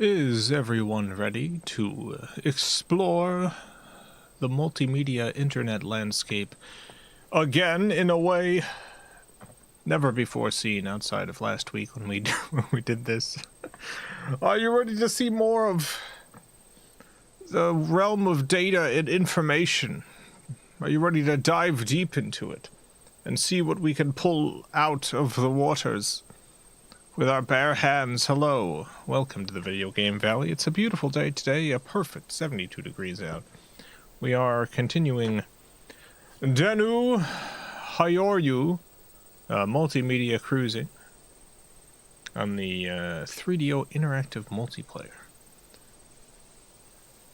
Is everyone ready to explore the multimedia internet landscape again in a way never before seen outside of last week when we did this? Are you ready to see more of the realm of data and information? Are you ready to dive deep into it and see what we can pull out of the waters with our bare hands? Hello, welcome to the Video Game Valley. It's a beautiful day today, a perfect 72 degrees out. We are continuing Dennou Hyouryuu multimedia cruising on the 3DO interactive multiplayer.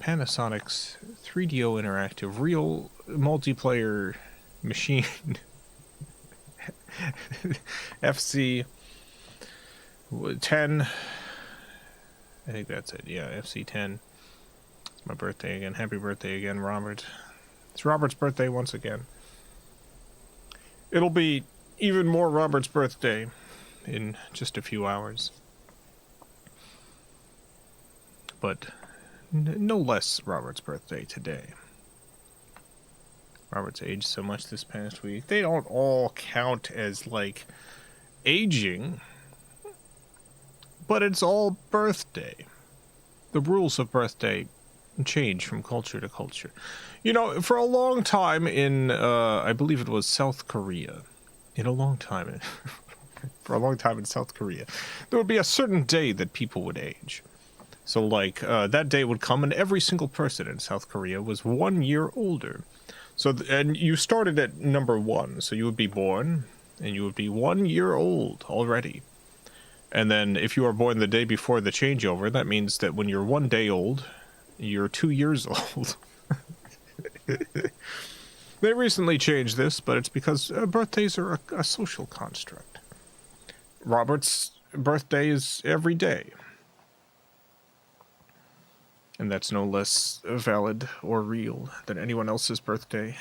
Panasonic's 3DO interactive real multiplayer machine. FC 10. I think that's it. Yeah, FC 10. It's my birthday again. Happy birthday again, Robert. It's Robert's birthday once again. It'll be even more Robert's birthday in just a few hours. But no less Robert's birthday today. Robert's aged so much this past week. They don't all count as, like, aging, but it's all birthday. The rules of birthday change from culture to culture. You know, for a long time in, I believe it was South Korea, for a long time in South Korea, there would be a certain day that people would age. So, like, that day would come and every single person in South Korea was 1 year older. So, and you started at number 1, so you would be born, and you would be 1 year old already. And then if you were born the day before the changeover, that means that when you're 1 day old, you're 2 years old. They recently changed this, but it's because birthdays are a social construct. Robert's birthday is every day. And that's no less valid or real than anyone else's birthday.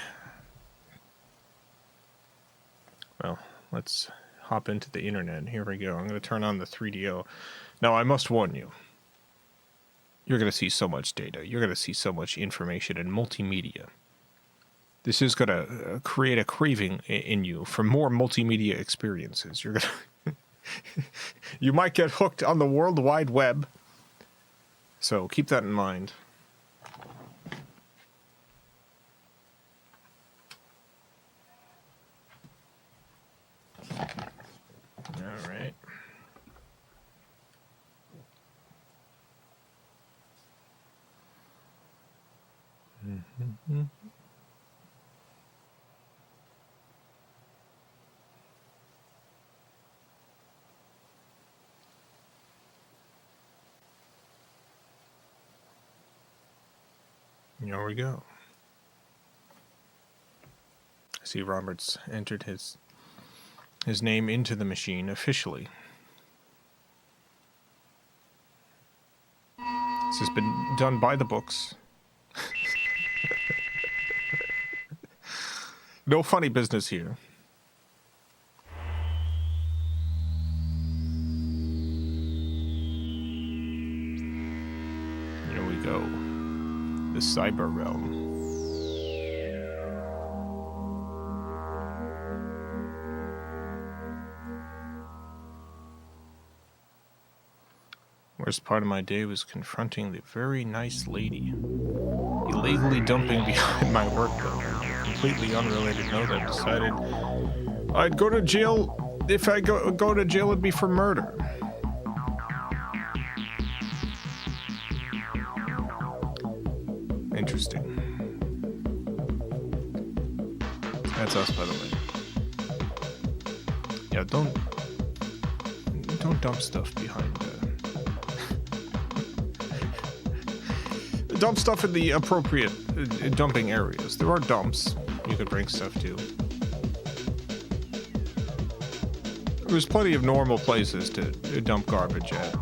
Well, let's hop into the internet. Here we go. I'm going to turn on the 3DO. Now, I must warn you. You're going to see so much data. You're going to see so much information and multimedia. This is going to create a craving in you for more multimedia experiences. You're going to you might get hooked on the World Wide Web. So keep that in mind. All right. Here we go. I see Robert's entered his name into the machine officially. This has been done by the books. No funny business here. Here we go. The cyber realm. Worst part of my day was confronting the very nice lady illegally dumping behind my work building. Completely unrelated note, I decided I'd go to jail. If I go to jail, it'd be for murder. Interesting. That's us, by the way. Yeah, don't dump stuff behind. Dump stuff in the appropriate dumping areas. There are dumps you could bring stuff to. There's plenty of normal places to dump garbage at.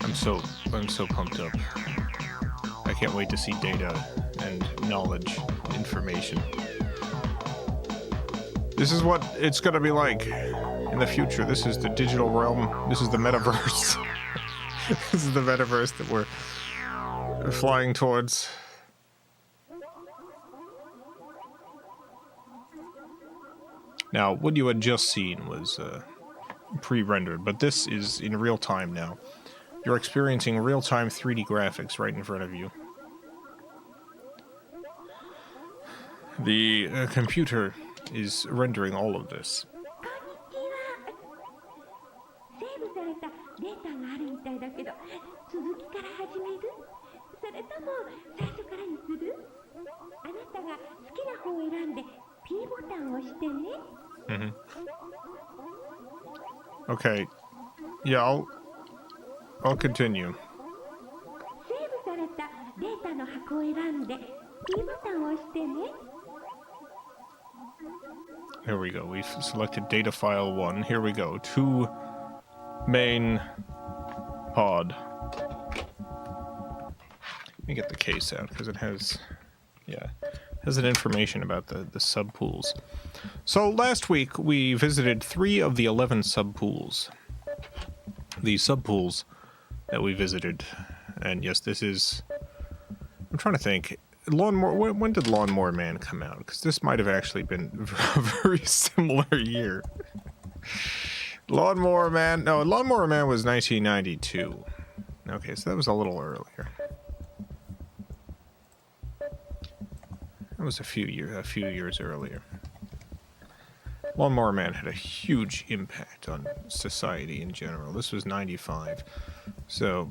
I'm so pumped up. I can't wait to see data and knowledge, information. This is what it's gonna be like in the future. This is the digital realm. This is the metaverse. This is the metaverse that we're flying towards. Now, what you had just seen was pre-rendered, but this is in real time now. You're experiencing real-time 3D graphics right in front of you. The computer is rendering all of this. Mm-hmm. Okay. Yeah, I'll continue. Here we go. We've selected data file 1. Here we go. To main pod. Let me get the case out because it has, has an information about the subpools. So last week we visited 3 of the 11 subpools. The subpools that we visited, and yes, this is. I'm trying to think. Lawnmower. When did Lawnmower Man come out? Because this might have actually been a very similar year. Lawnmower Man. No, Lawnmower Man was 1992. Okay, so that was a little earlier. That was a few years earlier. Lawnmower Man had a huge impact on society in general. This was 95. So,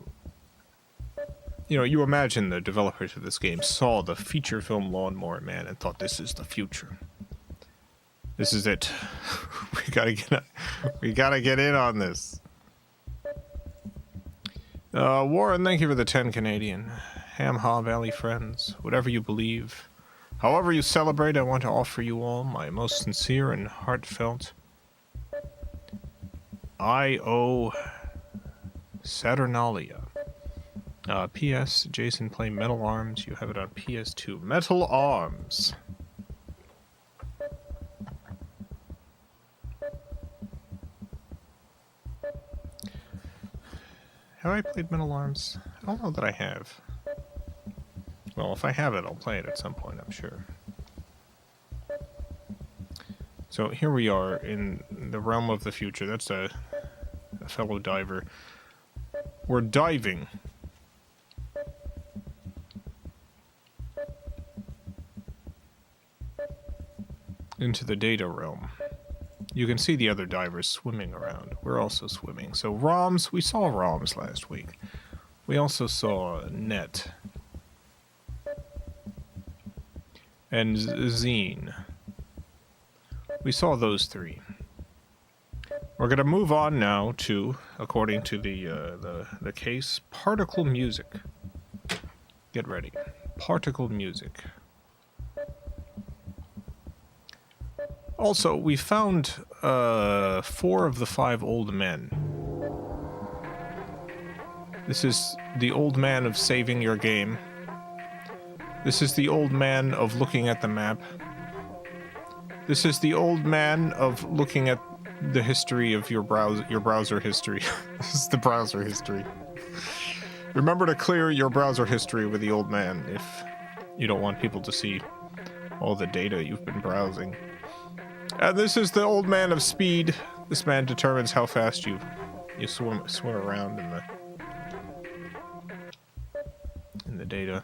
you know, you imagine the developers of this game saw the feature film Lawnmower Man and thought, this is the future. This is it. we gotta get in on this. Warren, thank you for the 10 Canadian. Ham Ha Valley friends, whatever you believe, however you celebrate, I want to offer you all my most sincere and heartfelt I.O. Saturnalia. P.S. Jason play Metal Arms. You have it on PS2. Metal Arms. Have I played Metal Arms? I don't know that I have. Well, if I have it, I'll play it at some point, I'm sure. So here we are in the realm of the future. That's a fellow diver. We're diving. Into the data realm. You can see the other divers swimming around. We're also swimming. So ROMs, we saw ROMs last week. We also saw Net. And Zine. We saw those 3. We're going to move on now to, according to the case, particle music. Get ready. Particle music. Also, we found 4 of the 5 old men. This is the old man of saving your game. This is the old man of looking at the map. This is the old man of looking at the history of your browser history. This is the browser history. Remember to clear your browser history with the old man if you don't want people to see all the data you've been browsing. And this is the old man of speed. This man determines how fast you swim around in the data.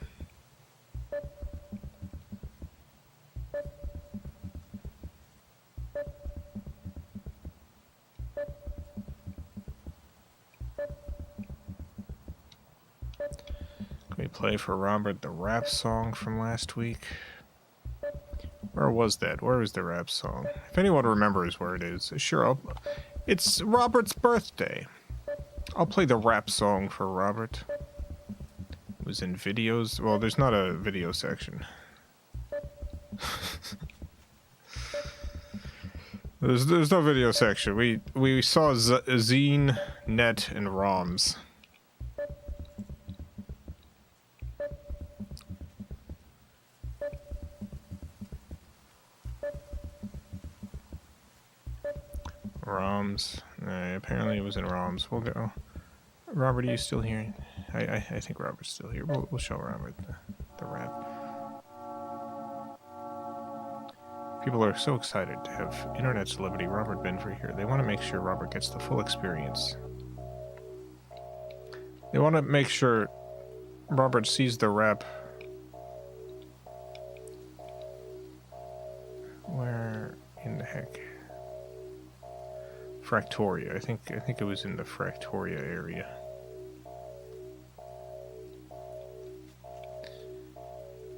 Can we play for Robert the rap song from last week? Where was that? Where is the rap song? If anyone remembers where it is, sure, it's Robert's birthday. I'll play the rap song for Robert. It was in videos. Well, there's not a video section. There's no video section. We saw Zine, Net, and ROMs. ROMs. Apparently it was in ROMs. We'll go. Robert, are you still here? I think Robert's still here. We'll show Robert the rap. People are so excited to have internet celebrity Robert Benfrey here. They want to make sure Robert gets the full experience. They want to make sure Robert sees the rap. Where in the heck? Fractoria. I think it was in the Fractoria area.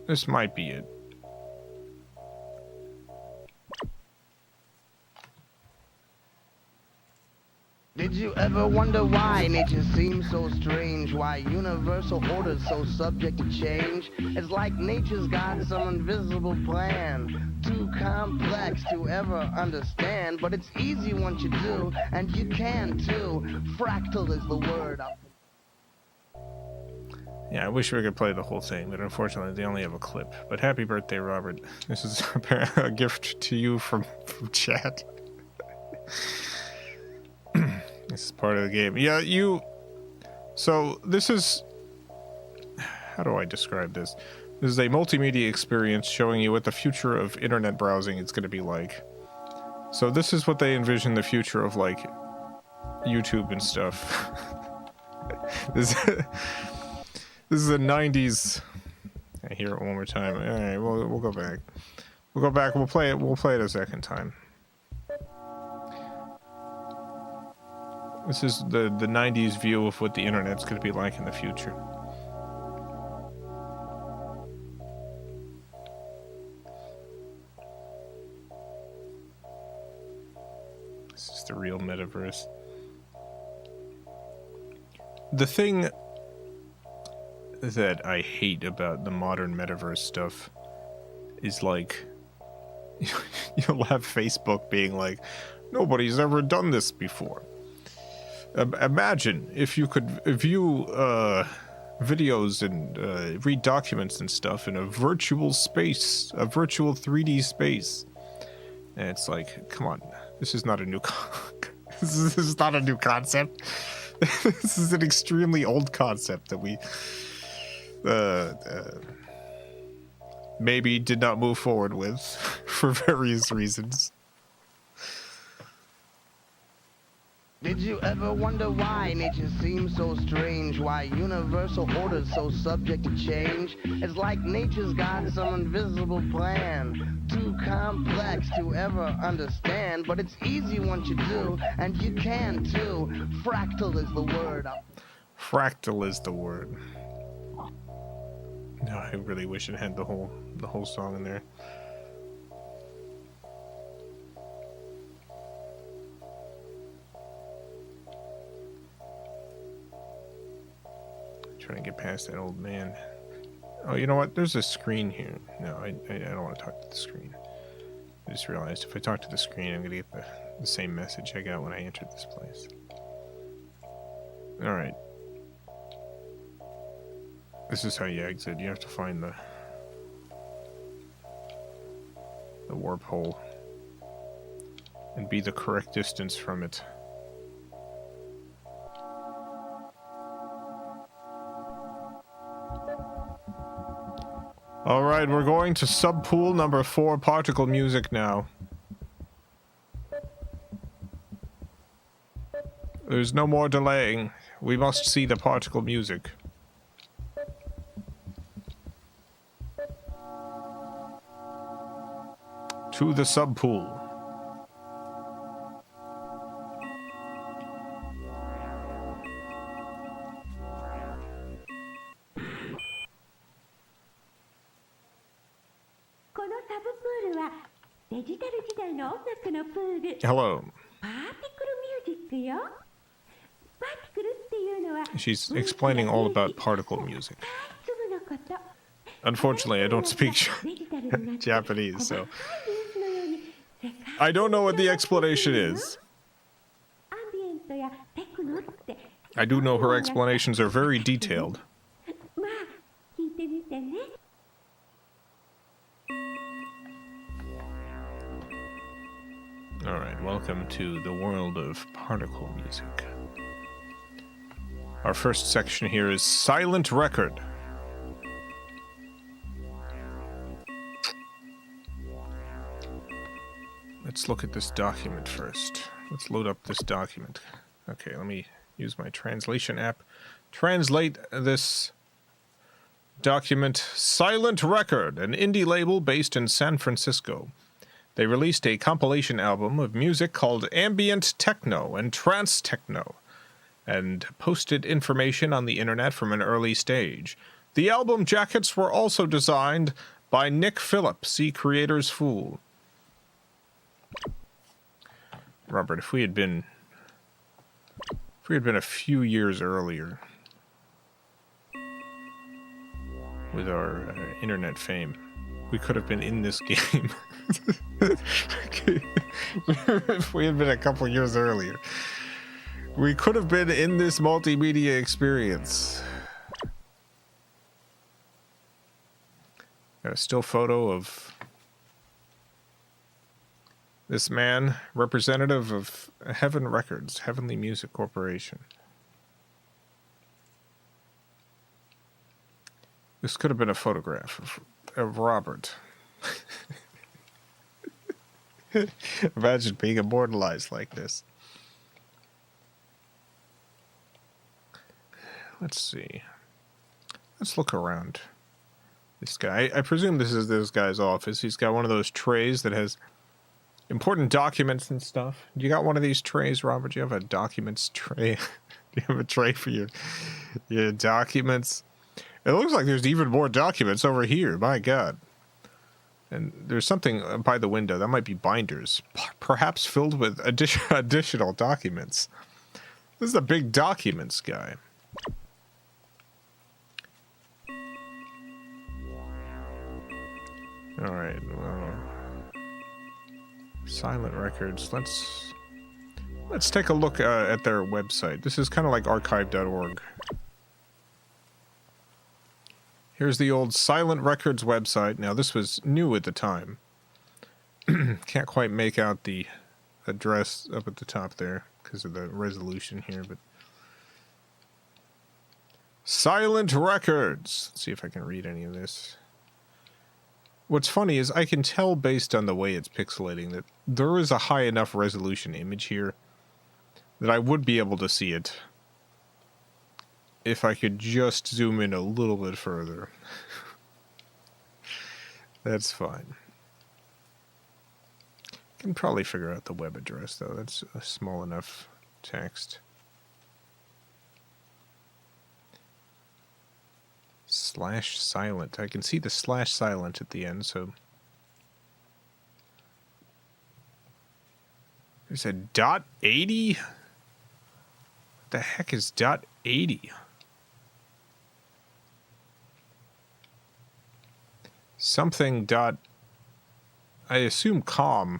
This might be it. Did you ever wonder why nature seems so strange? Why universal order's so subject to change? It's like nature's got some invisible plan, too complex to ever understand. But it's easy once you do, and you can too. Fractal is the word. Yeah, I wish we could play the whole thing, but unfortunately they only have a clip. But happy birthday, Robert. This is a gift to you from chat. This is part of the game. Yeah, so this is... How do I describe this? This is a multimedia experience showing you what the future of internet browsing is going to be like. So this is what they envision the future of, like, YouTube and stuff. This is a 90s... I hear it one more time. Alright, we'll go back. We'll go back, we'll play it a second time. This is the 90s view of what the internet's going to be like in the future. This is the real metaverse. The thing that I hate about the modern metaverse stuff is, like, you'll have Facebook being like, nobody's ever done this before. Imagine if you could view videos and read documents and stuff in a virtual space, a virtual 3D space. And it's like, come on, this is not a new this is not a new concept. This is an extremely old concept that we maybe did not move forward with for various reasons. Did you ever wonder why nature seems so strange? Why universal order's so subject to change? It's like nature's got some invisible plan, too complex to ever understand. But it's easy once you do, and you can too. Fractal is the word. Fractal is the word. No, I really wish it had the whole song in there. Trying to get past that old man. Oh, you know what? There's a screen here. No, I don't want to talk to the screen. I just realized if I talk to the screen, I'm going to get the same message I got when I entered this place. Alright. This is how you exit. You have to find the warp hole and be the correct distance from it. Alright, we're going to subpool number 4, particle music now. There's no more delaying. We must see the particle music. To the subpool. Hello. She's explaining all about particle music. Unfortunately, I don't speak Japanese, so I don't know what the explanation is. I do know her explanations are very detailed. Alright, welcome to the world of particle music. Our first section here is Silent Record. Let's look at this document first. Let's load up this document. Okay, let me use my translation app. Translate this document. Silent Record, an indie label based in San Francisco. They released a compilation album of music called Ambient Techno and Trance Techno, and posted information on the internet from an early stage. The album jackets were also designed by Nick Phillip, see Creator's Fool. Robert, if we had been a few years earlier with our internet fame, we could have been in this game. If we had been a couple years earlier, we could have been in this multimedia experience. Got a still photo of this man, representative of Heaven Records, Heavenly Music Corporation. This could have been a photograph of Robert. Imagine being immortalized like this. Let's see. Let's look around this guy. I presume this is this guy's office. He's got one of those trays that has important documents and stuff. You got one of these trays, Robert? Do you have a documents tray? Do you have a tray for your documents? It looks like there's even more documents over here. My God. And there's something by the window. That might be binders, perhaps filled with additional documents. This is a big documents guy. All right. Well, Silent Records. Let's take a look at their website. This is kind of like archive.org. Here's the old Silent Records website. Now, this was new at the time. Can't quite make out the address up at the top there because of the resolution here, but Silent Records. Let's see if I can read any of this. What's funny is I can tell based on the way it's pixelating that there is a high enough resolution image here that I would be able to see it if I could just zoom in a little bit further. That's fine. Can probably figure out the web address, though. That's a small enough text. /silent. I can see the /silent at the end, so... There's a .80? What the heck is .80? Something dot, I assume com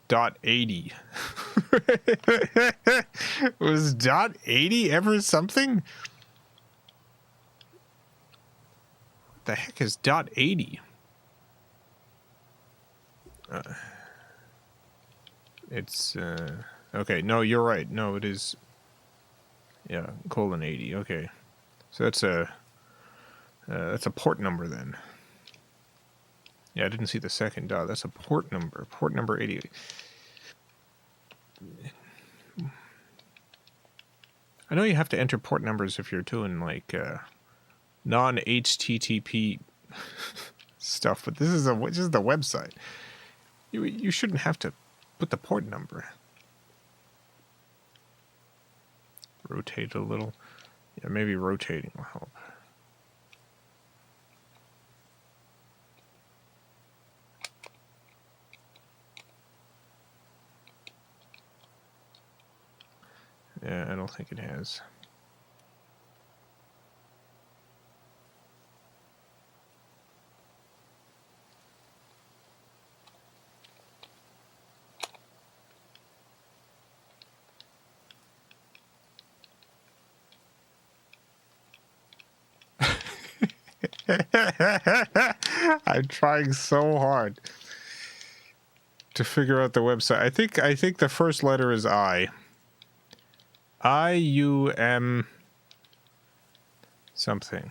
.80. Was .80 ever something? What the heck is .80? It's okay, no, you're right. No, it is, yeah, :80. Okay, so that's a port number then. Yeah, I didn't see the second dot. That's a port number. Port number 80. I know you have to enter port numbers if you're doing like non-HTTP stuff, but this is the website. You shouldn't have to put the port number. Rotate a little. Yeah, maybe rotating will help. Yeah, I don't think it has. I'm trying so hard to figure out the website. I think the first letter is I. I-U-M something.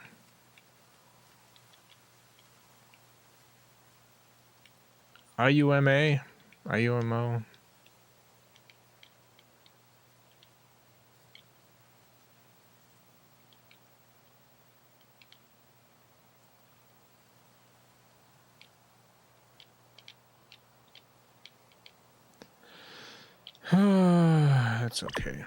I-U-M-A? I-U-M-O? That's okay.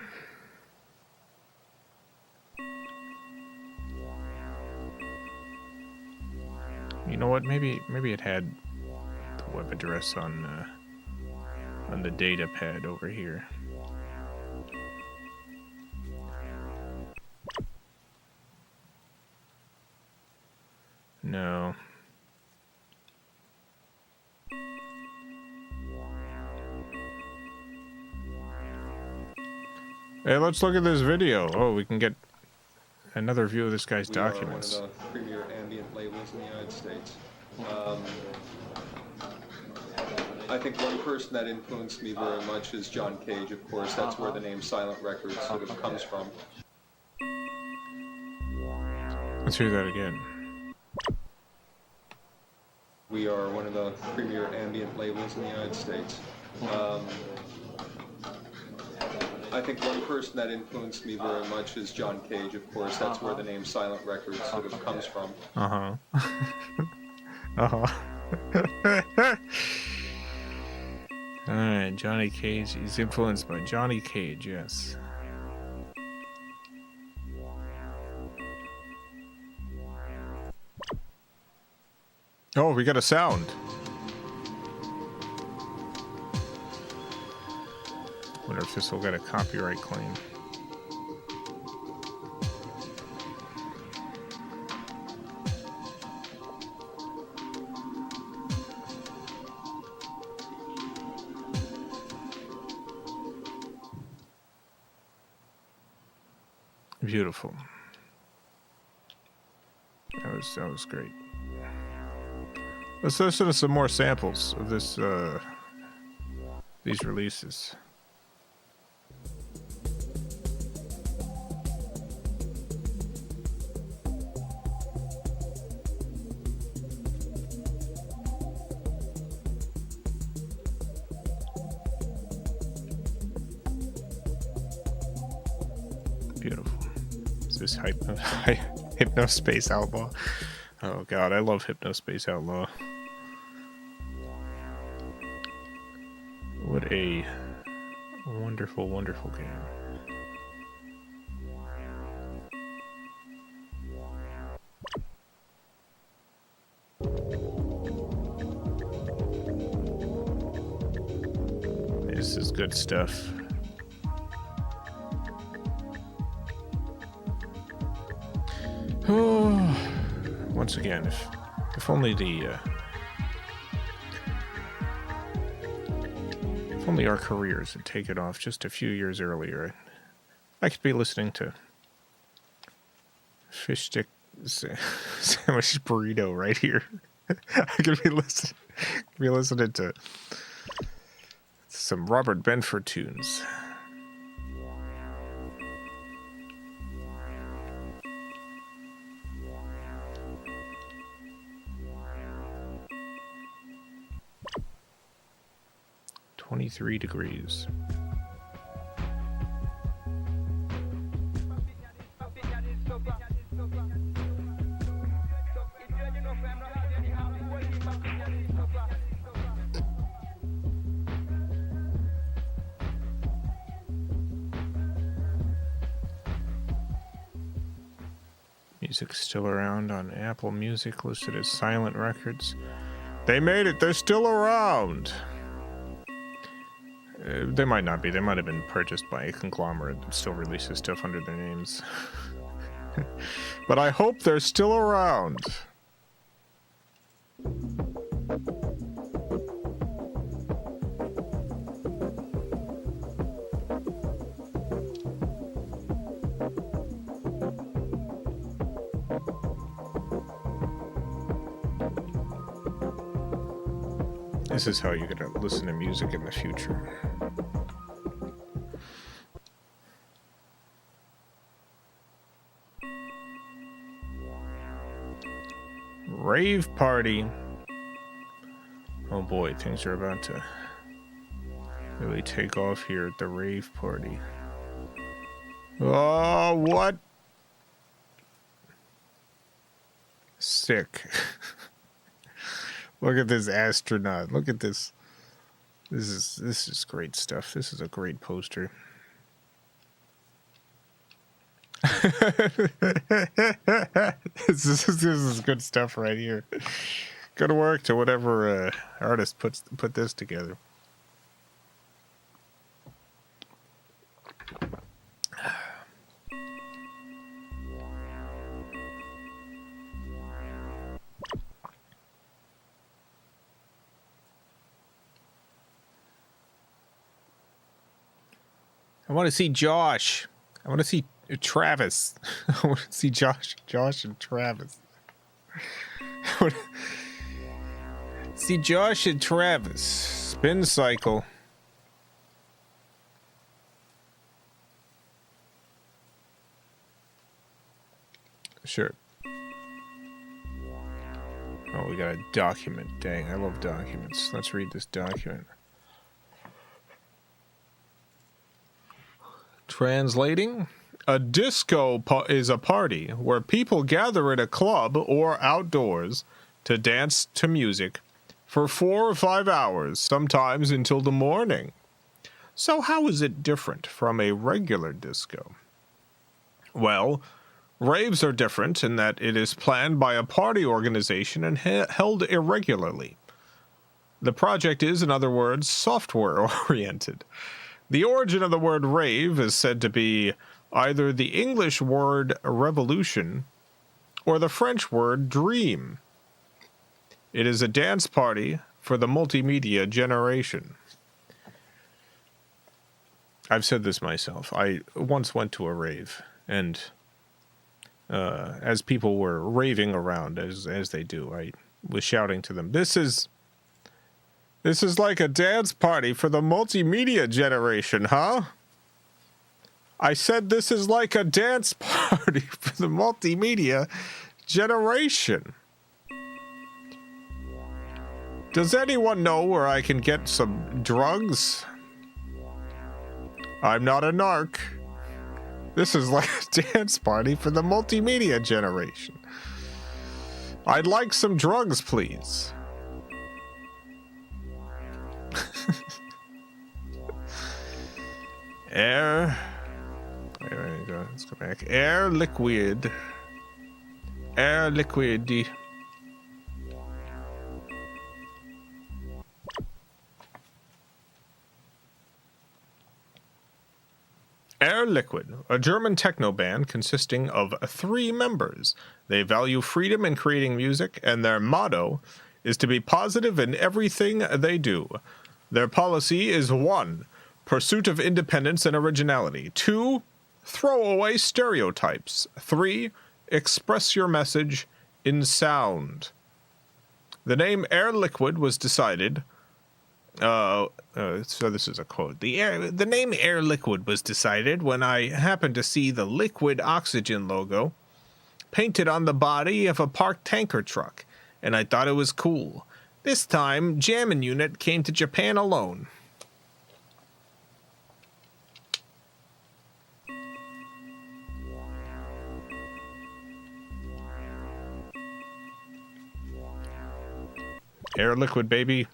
You know what? Maybe it had the web address on the data pad over here. No. Hey, let's look at this video. Oh, we can get another view of this guy's documents. We are one of the premier ambient labels in the United States. I think one person that influenced me very much is John Cage, of course. That's where the name Silent Records sort of comes from. Let's hear that again. We are one of the premier ambient labels in the United States. I think one person that influenced me very much is John Cage, of course. That's where the name Silent Records sort of comes from. Uh-huh. Alright, Johnny Cage. He's influenced by Johnny Cage, yes. Oh, we got a sound. Wonder if this will get a copyright claim. Beautiful. That was great. Let's listen to some more samples of this these releases. Beautiful. Is this Hypnospace Outlaw? Oh god, I love Hypnospace Outlaw. What a wonderful, wonderful game. This is good stuff. Oh, once again, if only if only our careers had taken off just a few years earlier, I could be listening to Fish Stick Sandwich Burrito right here. I could be listening to some Robert Benford tunes. .3 degrees. Music's still around on Apple Music, listed as Silent Records. They made it! They're still around! They might not be. They might have been purchased by a conglomerate that still releases stuff under their names. But I hope they're still around. This is how you're gonna listen to music in the future. Rave party. Oh boy, things are about to really take off here at the rave party. Oh, what? Sick. Look at this astronaut. Look at this. This is great stuff. This is a great poster. This is good stuff right here. Good work to whatever artist put this together. I want to see Josh. I want to see Travis. I want to see Josh and Travis. See Josh and Travis. Spin cycle. Sure. Oh, we got a document. Dang, I love documents. Let's read this document. Translating. A disco is a party where people gather at a club or outdoors to dance to music for 4 or 5 hours, sometimes until the morning. So how is it different from a regular disco? Well, raves are different in that it is planned by a party organization and held irregularly. The project is, in other words, software-oriented. The origin of the word rave is said to be either the English word revolution or the French word dream. It is a dance party for the multimedia generation. I've said this myself. I once went to a rave, and as people were raving around, as they do, I was shouting to them, This is like a dance party for the multimedia generation, huh? I said this is like a dance party for the multimedia generation. Does anyone know where I can get some drugs? I'm not a narc. This is like a dance party for the multimedia generation. I'd like some drugs, please. Air. There we go. Let's go back. Air liquid. Air liquid. Air Liquid, a German techno band consisting of 3 members. They value freedom in creating music, and their motto is to be positive in everything they do. Their policy is 1, pursuit of independence and originality. 2, throw away stereotypes. 3, express your message in sound. The name Air Liquid was decided... so this is a quote. The name Air Liquid was decided when I happened to see the liquid oxygen logo painted on the body of a parked tanker truck, and I thought it was cool. This time, Jammin' Unit came to Japan alone. Air Liquid, baby.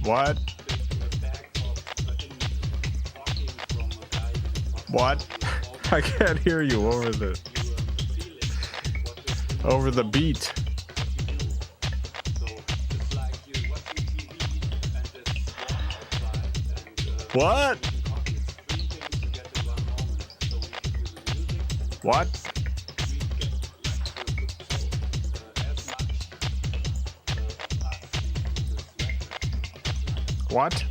What? What? I can't hear you over the beat. What? What? What?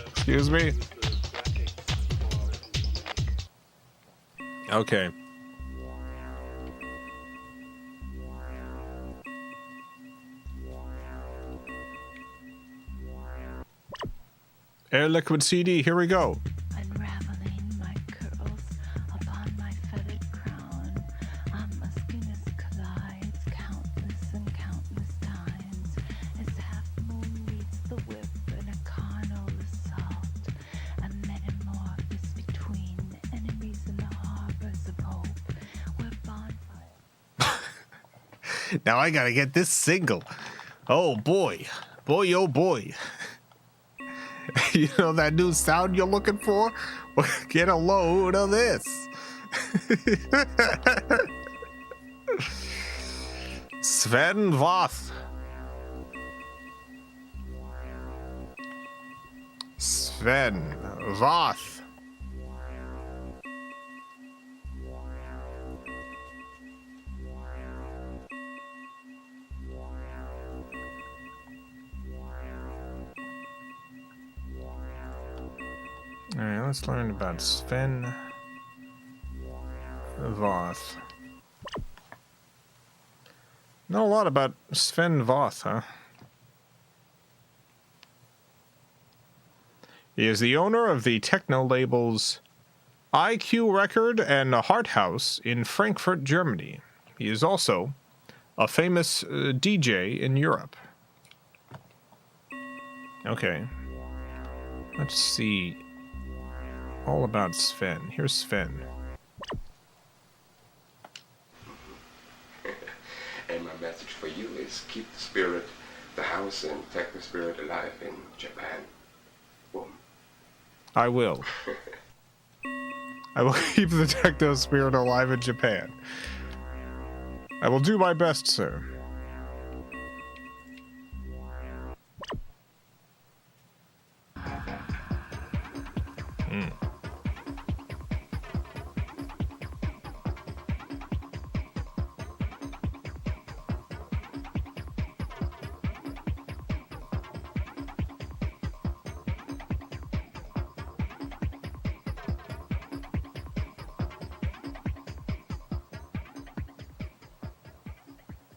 Excuse me? Okay. Air Liquid CD, here we go. Unraveling my curls upon my feathered crown, my skin collides countless and countless times as half moon meets the whip in a carnal assault, a metamorphosis between enemies in the harbors of hope, where bonfires. Now I gotta get this single. Oh boy. Boy, oh boy. You know that new sound you're looking for? Well, get a load of this. Sven Voth. Sven Voth. All right, let's learn about Sven Voth. Know a lot about Sven Voth, huh? He is the owner of the techno labels IQ Record and Heart House in Frankfurt, Germany. He is also a famous DJ in Europe. Okay. Let's see. All about Sven. Here's Sven. And my message for you is keep the spirit, the house and techno spirit alive in Japan. Boom. I will. I will keep the techno spirit alive in Japan. I will do my best, sir.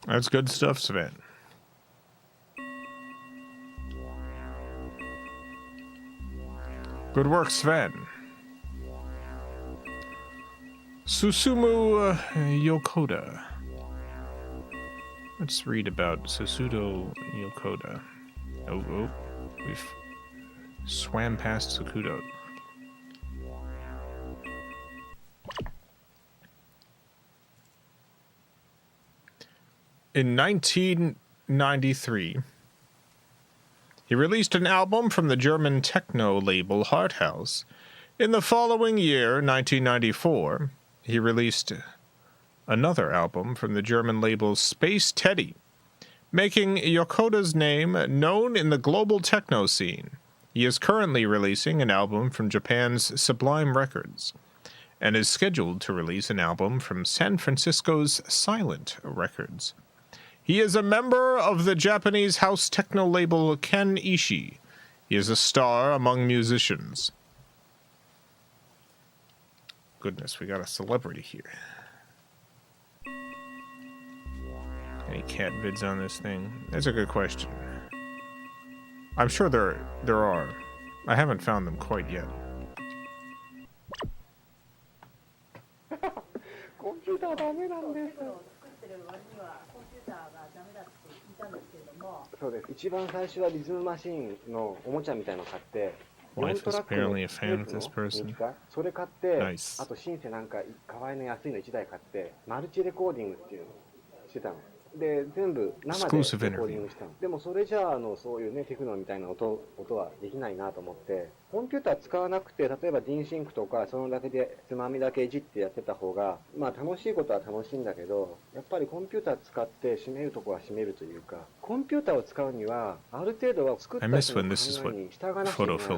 That's good stuff, Sven. Good work, Sven. Susumu Yokoda. Let's read about Susudo Yokoda. Oh, we've swam past Sukudo. In 1993, he released an album from the German techno label Heart House. In the following year, 1994, he released another album from the German label Space Teddy, making Yokoda's name known in the global techno scene. He is currently releasing an album from Japan's Sublime Records, and is scheduled to release an album from San Francisco's Silent Records. He is a member of the Japanese house techno label Ken Ishii. He is a star among musicians. Goodness, we got a celebrity here. Any cat vids on this thing? That's a good question. I'm sure there are. I haven't found them quite yet. コンピューターダメなんです。そうです。一番最初はリズムマシーンのおもちゃみたいのを買って、Wife is apparently a fan of this person. それ買って、Nice. あとシンセなんか可愛いの安いの1台買って、マルチレコーディングっていうのをしてたの。で全部生でレコーディングしたの。でもそれじゃあそういうねテクノみたいな音はできないなと思って、コンピューター使わなくて例えばディンシンクとかそのだけでつまみだけいじってやってた方がまあ楽しいことは楽しいんだけど、やっぱりコンピューター使って締めるとこは締めるというか、コンピューターを使うにはある程度は作った人の考えに従わなくちゃいけない。そ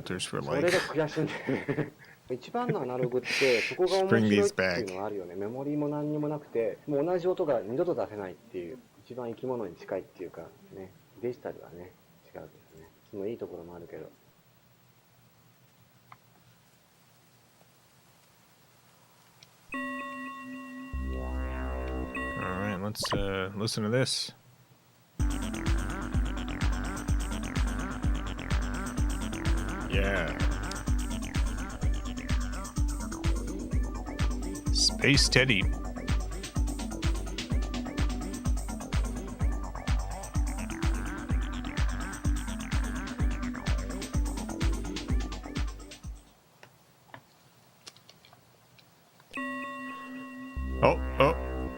れが悔しいんだよね。一番のアナログってそこが面白いっていうのはあるよね。メモリーも何にもなくて、もう同じ音が二度と出せないっていう、一番生き物に近いっていうかね。デジタルはね違うですね。そのいいところもあるけど。let's listen to this. Yeah. Space Teddy.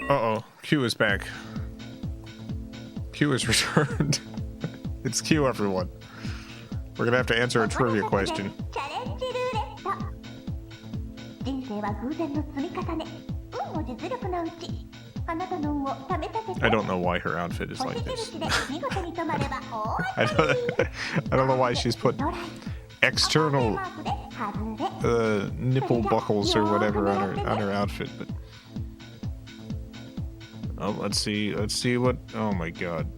Uh-oh. Q is back. Q is returned. It's Q, everyone. We're gonna have to answer a trivia question. I don't know why her outfit is like this. I don't know why she's put external nipple buckles or whatever on her outfit, but oh, let's see what. Oh my god.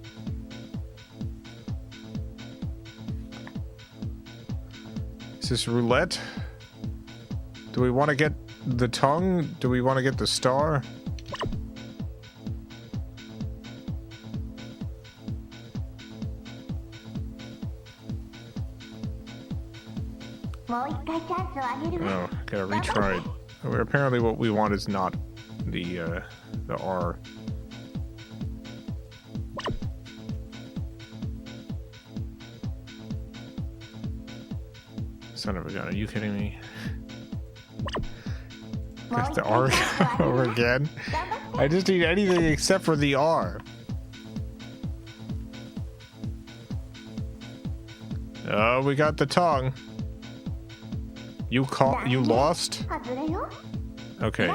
Is this roulette? Do we want to get the tongue? Do we want to get the star? Oh, gotta retry it. Apparently what we want is not the R. Son of a gun, are you kidding me? Got the R over again? I just need anything except for the R. Oh, we got the tongue. You lost? Okay.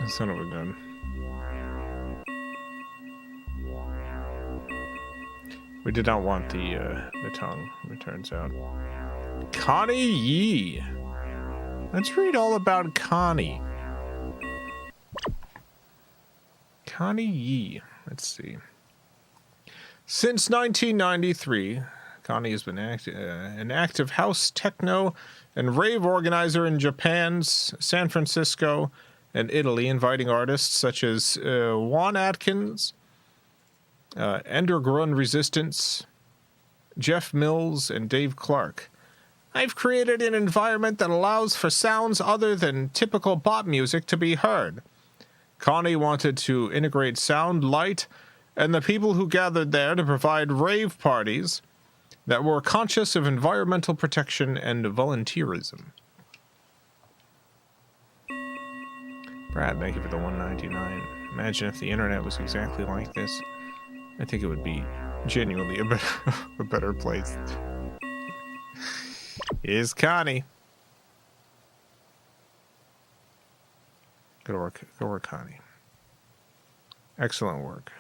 Son of a gun. We did not want the tongue, it turns out. Connie Yee. Let's read all about Connie. Connie Yee. Let's see. Since 1993, Connie has been an active house, techno, and rave organizer in Japan's San Francisco and Italy, inviting artists such as Juan Atkins, Underground Resistance, Jeff Mills, and Dave Clark. I've created an environment that allows for sounds other than typical pop music to be heard. Connie wanted to integrate sound, light, and the people who gathered there to provide rave parties that were conscious of environmental protection and volunteerism. Brad, thank you for the $1.99. Imagine if the internet was exactly like this. I think it would be genuinely a better place. Here's Connie. Good work, Connie. Excellent work.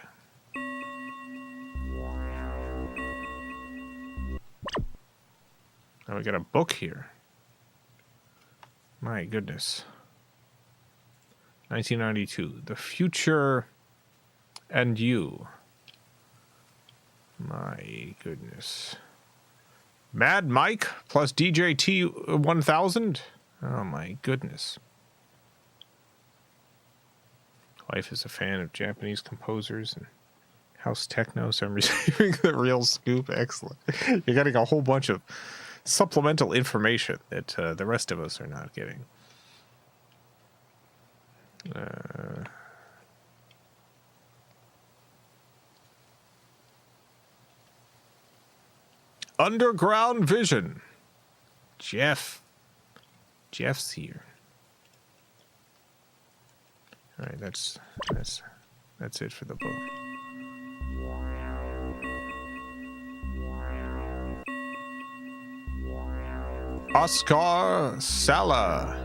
Now we got a book here. My goodness. 1992. The Future and You. My goodness. Mad Mike plus DJ T1000? Oh my goodness. Wife is a fan of Japanese composers and house techno, so I'm receiving the real scoop. Excellent. You're getting a whole bunch of supplemental information that the rest of us are not getting. Underground Vision. Jeff's here. All right, that's it for the book. Oscar Sala.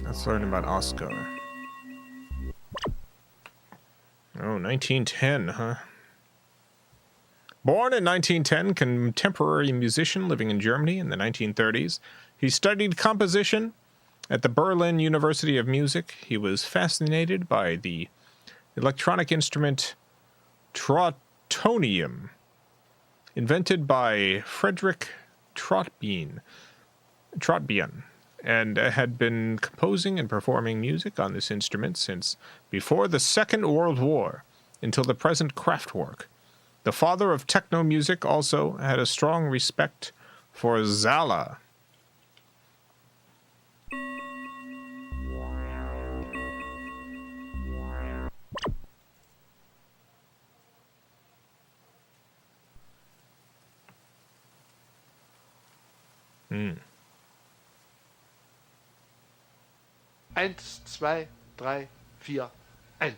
Let's learn about Oscar. Oh, 1910, huh? Born in 1910, contemporary musician living in Germany in the 1930s. He studied composition at the Berlin University of Music. He was fascinated by the electronic instrument trautonium, invented by Friedrich Trotbian, and had been composing and performing music on this instrument since before the Second World War until the present Kraftwerk. The father of techno music also had a strong respect for Zala. Hmm. 1, 2, 3, 4, 1.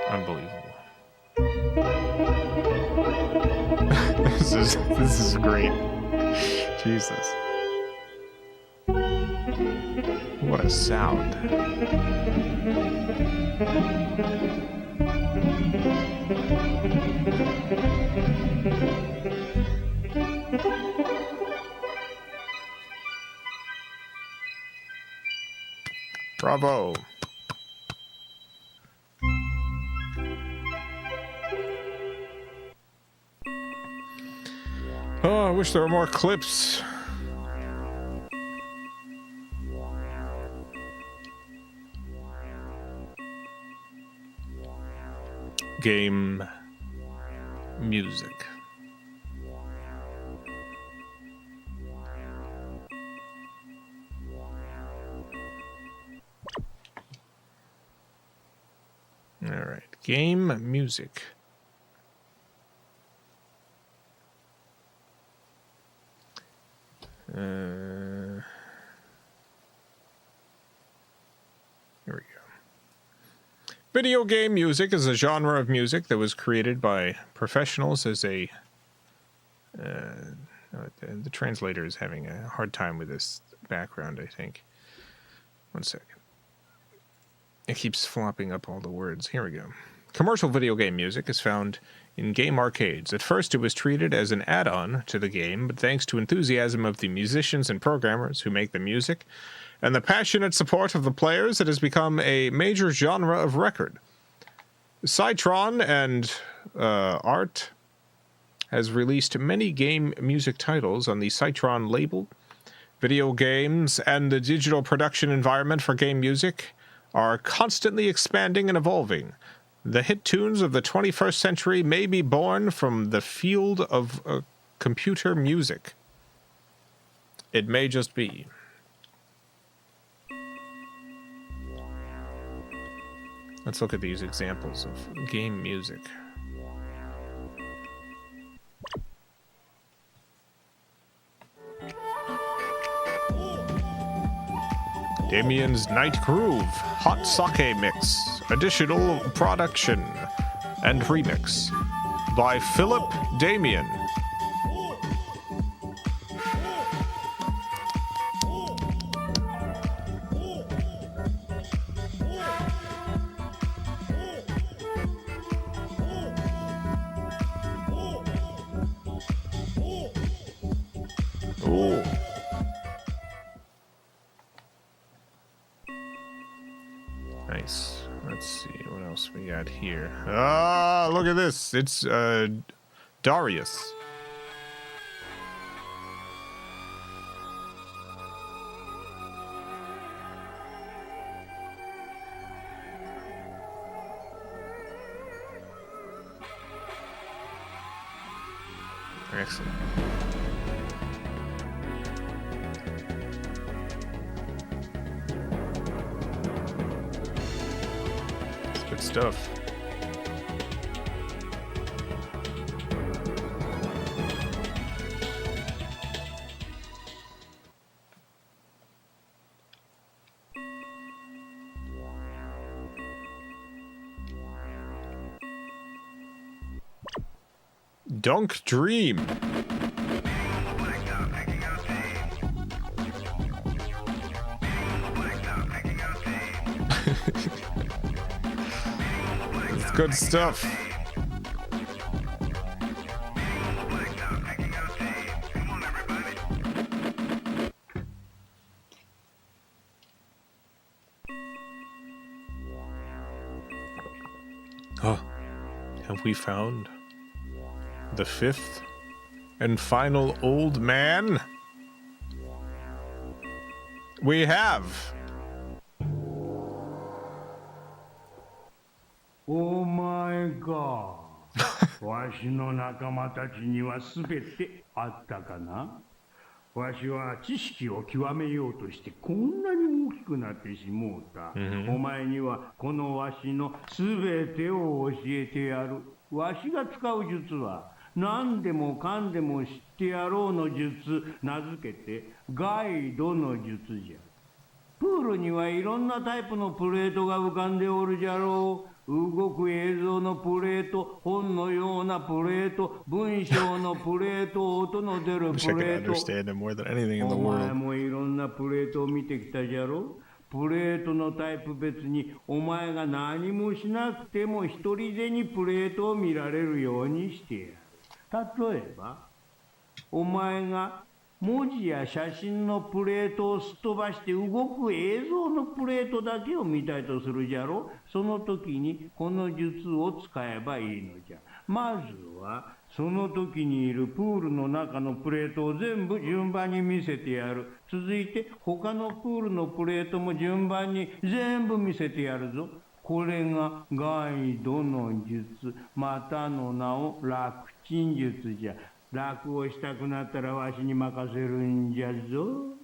Unbelievable. This is great. Jesus. What a sound. Bravo. Oh, I wish there were more clips. Game music. All right, game music. Here we go. Video game music is a genre of music that was created by professionals as a... the translator is having a hard time with this background, I think. 1 second. It keeps flopping up all the words. Here we go. Commercial video game music is found in game arcades. At first, it was treated as an add-on to the game, but thanks to enthusiasm of the musicians and programmers who make the music, and the passionate support of the players, it has become a major genre of record. Cytron and Art has released many game music titles on the Cytron label. Video games and the digital production environment for game music are constantly expanding and evolving. The hit tunes of the 21st century may be born from the field of computer music. It may just be. Let's look at these examples of game music. Damien's Night Groove, Hot Sake Mix, additional production and remix by Philip Damien. Ooh. Nice. Let's see what else we got here. Ah, look at this. It's Darius. Excellent. Good stuff. Dunk Dream. It's good stuff. Oh, have we found the fifth and final old man? We have. Oh my god. わしの仲間たちにはすべてあったかな。わしは知識を極めようとしてこんなに大きくなってしもうた。お前にはこのわしのすべてを教えてやる。わしが使う術は何でもかんでも知ってやろうの術、名付けてガイドの術じゃ。プールにはいろんなタイプのプレートが浮かんでおるじゃろう。動く映像のプレート、本のようなプレート、文章のプレート、音の出るプレート。お前もいろんなプレートを見てきたじゃろ。プレートのタイプ別にお前が何もしなくても一人でにプレートを見られるようにしてやる。例えば、お前が文字や写真のプレートをすっ飛ばして動く映像のプレートだけを見たいとするじゃろ。その時にこの術を使えばいいのじゃ。まずはその時にいるプールの中のプレートを全部順番に見せてやる。続いて他のプールのプレートも順番に全部見せてやるぞ。これがガイドの術、またの名を楽ちん術じゃ。楽をしたくなったらわしに任せるんじゃぞ。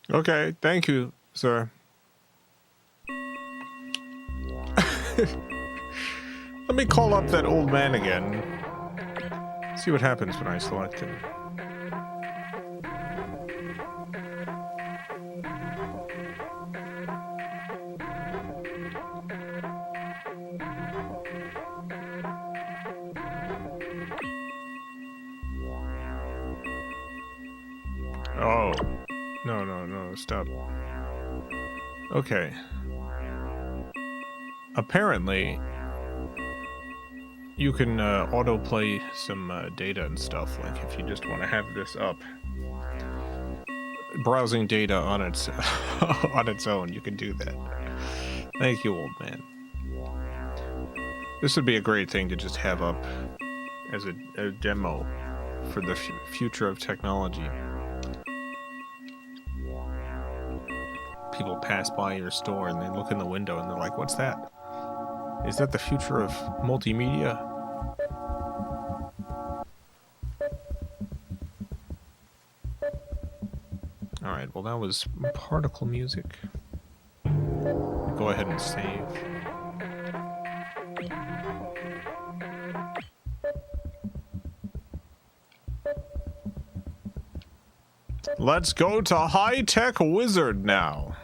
Okay, thank you, sir. Let me call up that old man again. See what happens when I select him. Oh. No, stop. Okay. Apparently, you can autoplay some data and stuff, like if you just want to have this up. Browsing data on its on its own, you can do that. Thank you, old man. This would be a great thing to just have up as a demo for the future of technology. People pass by your store and they look in the window and they're like, what's that? Is that the future of multimedia? Alright, well that was particle music. Go ahead and save. Let's go to High Tech Wizard now.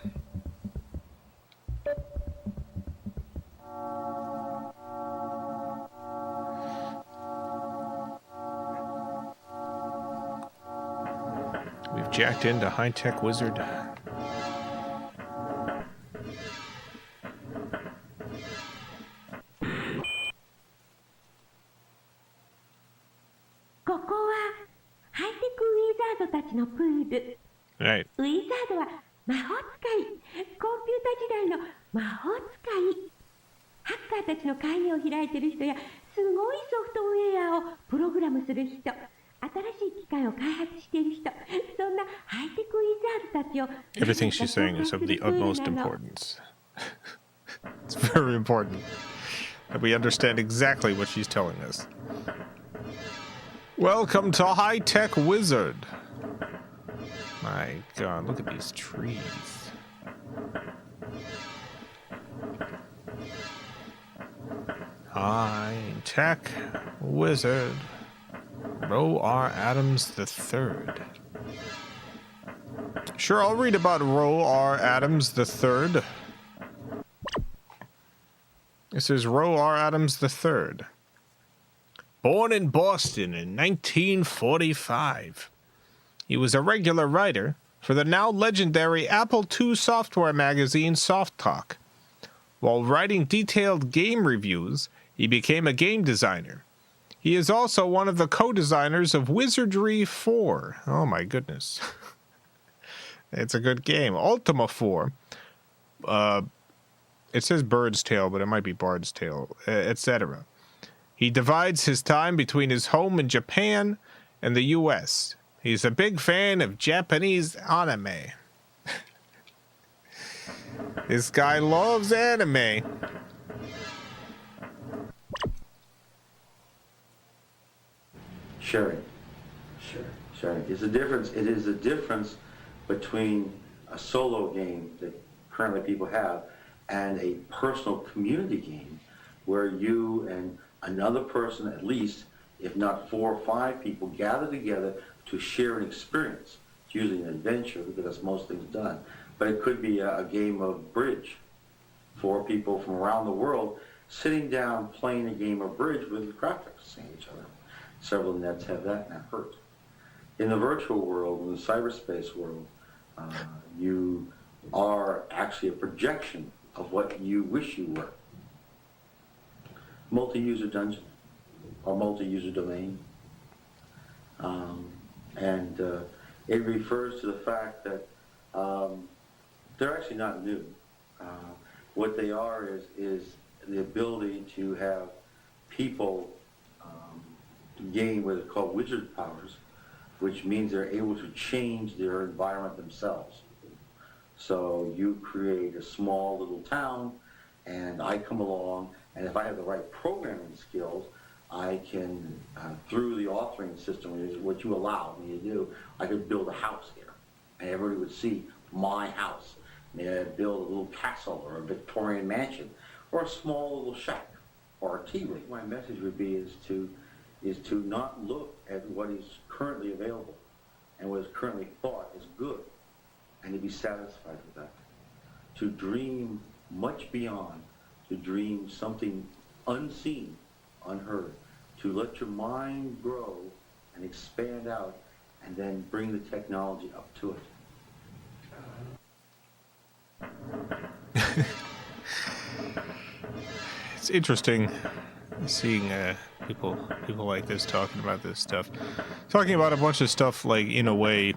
We've jacked into High Tech Wizard. Right. ウィザードは魔法使い、コンピュータ時代の魔法使い。ハッカーたちの会議を開いている人や、すごいソフトウェアをプログラムする人、新しい機械を開発している人、そんなハイテクウィザードたちを。Everything she's saying is of the utmost importance. It's very important that we understand exactly what she's telling us. Welcome to High Tech Wizard. My God, look at these trees. High Tech Wizard. Roe R. Adams III. Sure, I'll read about Roe R. Adams III. This is Roe R. Adams III. Born in Boston in 1945. He was a regular writer for the now legendary Apple II software magazine Soft Talk. While writing detailed game reviews, he became a game designer. He is also one of the co-designers of Wizardry 4. Oh my goodness. It's a good game. Ultima 4. It says bird's tail, but it might be bard's tail, etc. He divides his time between his home in Japan and the U.S. He's a big fan of Japanese anime. This guy loves anime. Sharing. It is a difference between a solo game that currently people have and a personal community game where you and another person, at least, if not 4 or 5 people, gather together to share an experience. It's usually an adventure because that's most things done. But it could be a game of bridge. 4 people from around the world sitting down playing a game of bridge with graphics, seeing each other. Several nets have that, and that hurt. In the virtual world, in the cyberspace world, you are actually a projection of what you wish you were. Multi-user dungeon or multi-user domain. It refers to the fact that they're actually not new. What they are is the ability to have people gain what is called wizard powers, which means they're able to change their environment themselves. So you create a small little town, and I come along, and if I have the right programming skills, I can, through the authoring system, which is what you allow me to do, I could build a house here, and everybody would see my house. Maybe I'd build a little castle or a Victorian mansion, or a small little shack, or a tea room. My message would be is to not look at what is currently available and what is currently thought is good, and to be satisfied with that. To dream much beyond, to dream something unseen, unheard, to let your mind grow and expand out, and then bring the technology up to it. It's interesting seeing people like this talking about this stuff. Talking about a bunch of stuff, like, in a way,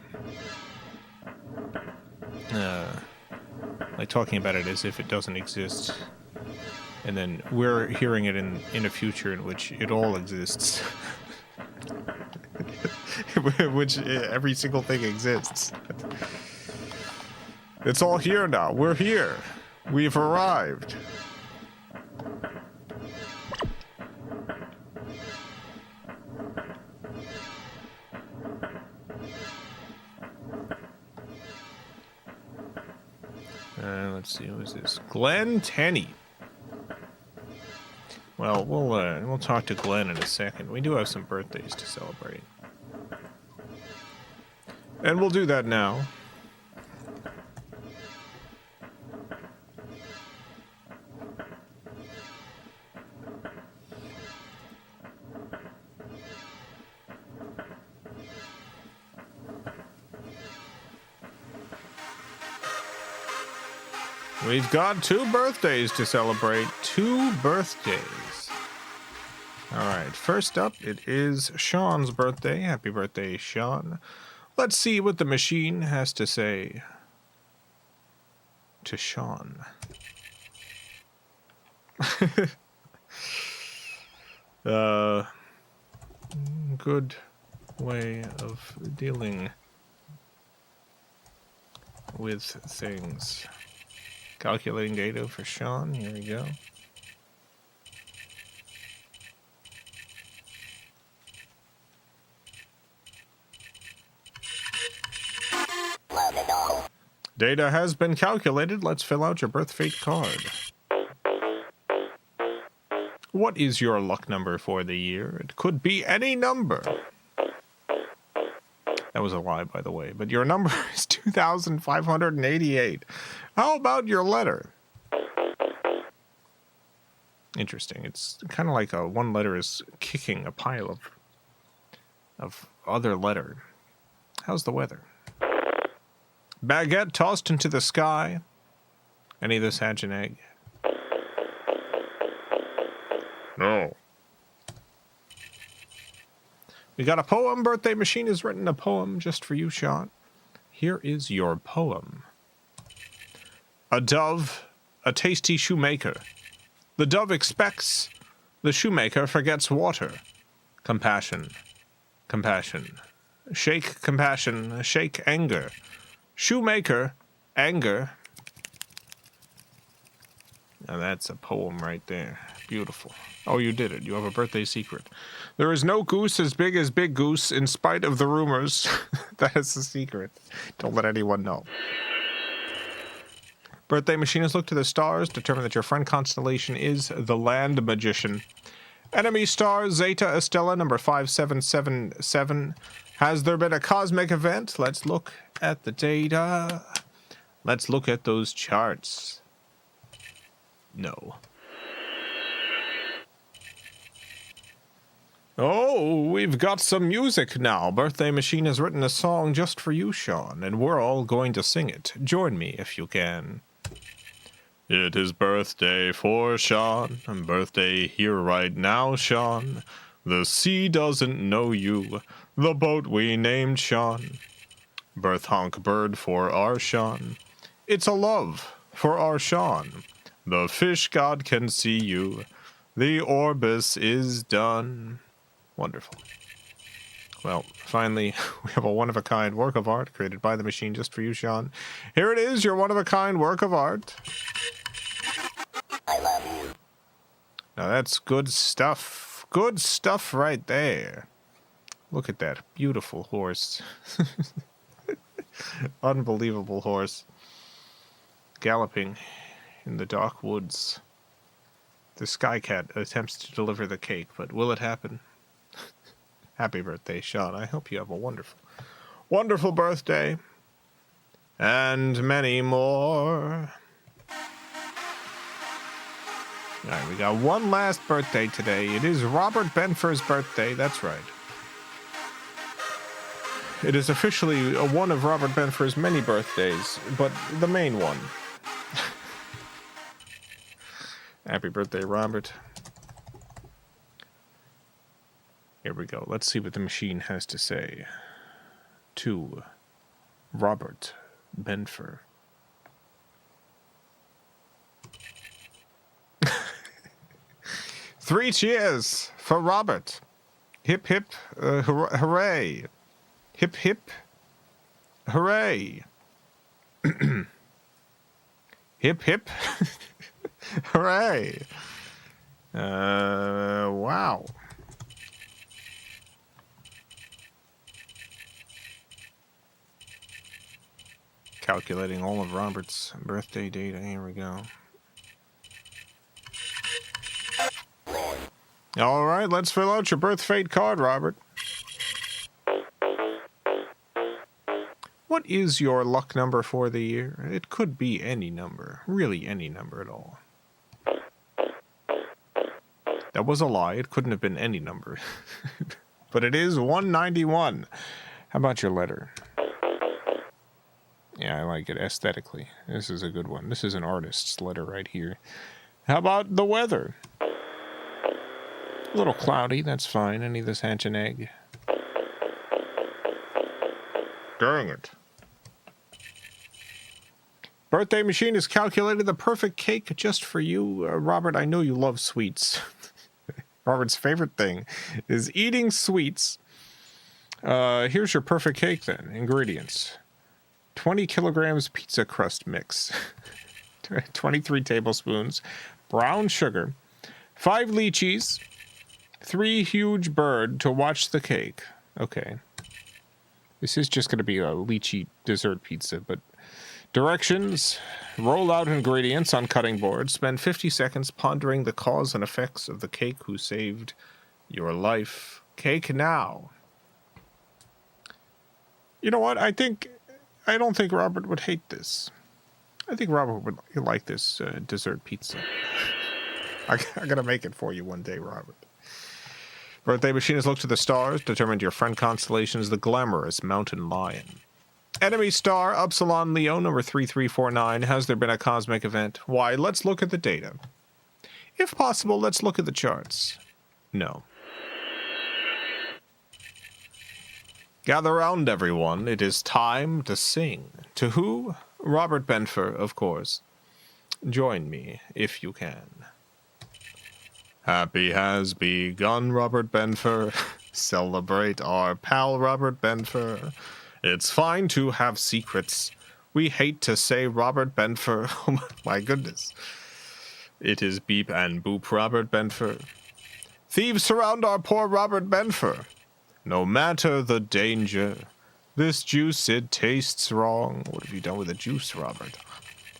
like talking about it as if it doesn't exist. And then we're hearing it in a future in which it all exists. In which every single thing exists. It's all here now. We're here. We've arrived. Let's see, who is this? Glenn Tenney. Well, we'll talk to Glenn in a second. We do have some birthdays to celebrate. And we'll do that now. We've got 2 birthdays to celebrate. 2 birthdays. Alright, first up, it is Sean's birthday. Happy birthday, Sean. Let's see what the machine has to say to Sean. Good way of dealing with things. Calculating data for Sean. Here we go. Data has been calculated. Let's fill out your birth fate card. What is your luck number for the year? It could be any number. That was a lie, by the way. But your number is 2,588. How about your letter? Interesting. It's kind of like one letter is kicking a pile of other letter. How's the weather? Baguette tossed into the sky. Any of this hatch an egg? No. We got a poem. Birthday Machine has written a poem just for you, Sean. Here is your poem. A dove a tasty shoemaker. The dove expects, the shoemaker forgets water. Compassion. Compassion. Shake compassion, shake anger. Shoemaker, anger. Now that's a poem right there. Beautiful. Oh, you did it. You have a birthday secret. There is no goose as Big Goose, in spite of the rumors. That is the secret. Don't let anyone know. Birthday machinists look to the stars, determine that your friend constellation is the Land Magician. Enemy star Zeta Estella number 5777. Has there been a cosmic event? Let's look at the data. Let's look at those charts. No. Oh, we've got some music now. Birthday Machine has written a song just for you, Sean, and we're all going to sing it. Join me if you can. It is birthday for Sean, and birthday here right now, Sean. The sea doesn't know you, the boat we named Sean. Birth honk bird for our Sean. It's a love for our Sean. The fish god can see you. The orbis is done. Wonderful. Well, finally, we have a one-of-a-kind work of art created by the machine just for you, Sean. Here it is, your one-of-a-kind work of art. I love you. Now that's good stuff. Good stuff right there. Look at that beautiful horse. Unbelievable horse. Galloping in the dark woods. The sky cat attempts to deliver the cake, but will it happen? Happy birthday, Sean. I hope you have a wonderful, wonderful birthday. And many more. Alright, we got one last birthday today. It is Robert Benfer's birthday. That's right. It is officially one of Robert Benfer's many birthdays, but the main one. Happy birthday, Robert. Here we go. Let's see what the machine has to say to Robert Benfer. Three cheers for Robert. Hip, hip, hooray. Hip, hip, hooray. Hip, hip, hooray. Wow. Calculating all of Robert's birthday data. Here we go. All right, let's fill out your birth fate card, Robert. What is your luck number for the year? It could be any number. Really any number at all. That was a lie. It couldn't have been any number. But it is 191. How about your letter? Yeah, I like it aesthetically. This is a good one. This is an artist's letter right here. How about the weather? A little cloudy, that's fine. Any of this hatch an egg? Dang it. Birthday machine has calculated the perfect cake just for you. Robert, I know you love sweets. Robert's favorite thing is eating sweets. Here's your perfect cake then. Ingredients. 20 kilograms pizza crust mix. 23 tablespoons. Brown sugar. 5 lychees. 3 huge bird to watch the cake. Okay. This is just going to be a lychee dessert pizza, but directions. Roll out ingredients on cutting board. Spend 50 seconds pondering the cause and effects of the cake who saved your life. Cake now. You know what? I don't think Robert would hate this. I think Robert would like this dessert pizza. I'm going to make it for you one day, Robert. Birthday machine has looked to the stars, determined your friend constellation is the glamorous mountain lion. Enemy star Upsilon Leo number 3349. Has there been a cosmic event? Why, let's look at the data. If possible, let's look at the charts. No. Gather round, everyone. It is time to sing. To who? Robert Benfer, of course. Join me, if you can. Happy has begun, Robert Benfer. Celebrate our pal, Robert Benfer. It's fine to have secrets. We hate to say Robert Benfer. Oh my goodness. It is beep and boop, Robert Benfer. Thieves surround our poor Robert Benfer. No matter the danger, this juice, it tastes wrong. What have you done with the juice, Robert?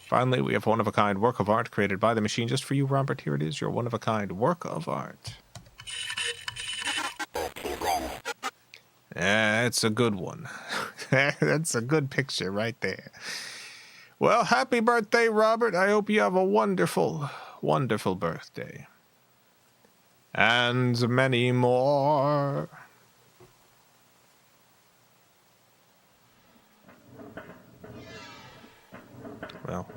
Finally, we have a one-of-a-kind work of art created by the machine just for you, Robert. Here it is, your one-of-a-kind work of art. It's a good one. That's a good picture right there. Well, happy birthday, Robert. I hope you have a wonderful, wonderful birthday. And many more. Well.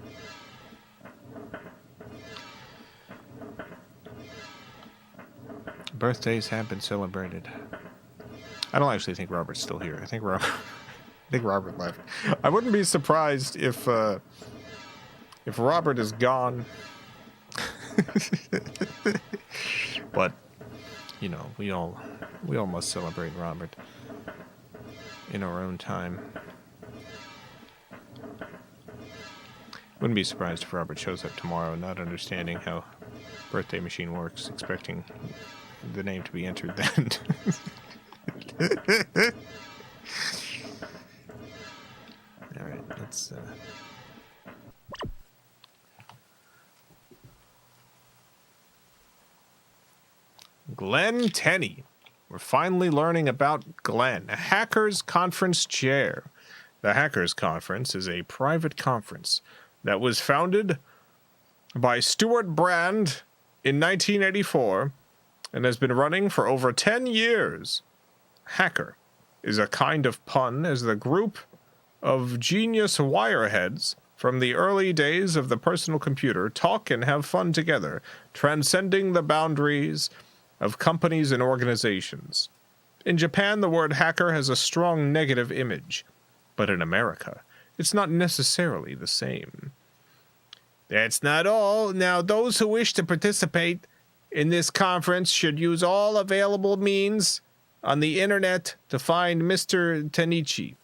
Birthdays have been celebrated. I don't actually think Robert's still here. I think Robert left. I wouldn't be surprised if Robert is gone. But you know, we all must celebrate Robert in our own time. Wouldn't be surprised if Robert shows up tomorrow, not understanding how birthday machine works, expecting the name to be entered then. All right, let's. Glenn Tenney. We're finally learning about Glenn, a Hackers Conference chair. The Hackers Conference is a private conference that was founded by Stuart Brand in 1984 and has been running for over 10 years. Hacker is a kind of pun as the group of genius wireheads from the early days of the personal computer talk and have fun together, transcending the boundaries of companies and organizations. In Japan, the word hacker has a strong negative image, but in America, it's not necessarily the same. That's not all. Now, those who wish to participate in this conference should use all available means on the internet to find Mr. Tenichi.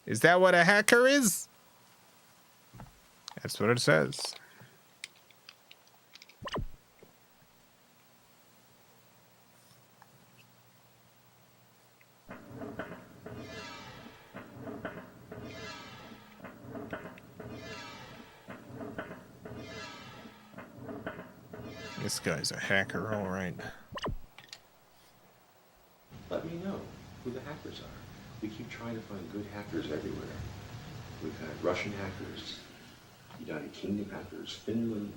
Is that what a hacker is? That's what it says. This guy's a hacker, all right. Let me know who the hackers are. We keep trying to find good hackers everywhere. We've had Russian hackers, United Kingdom hackers, Finland,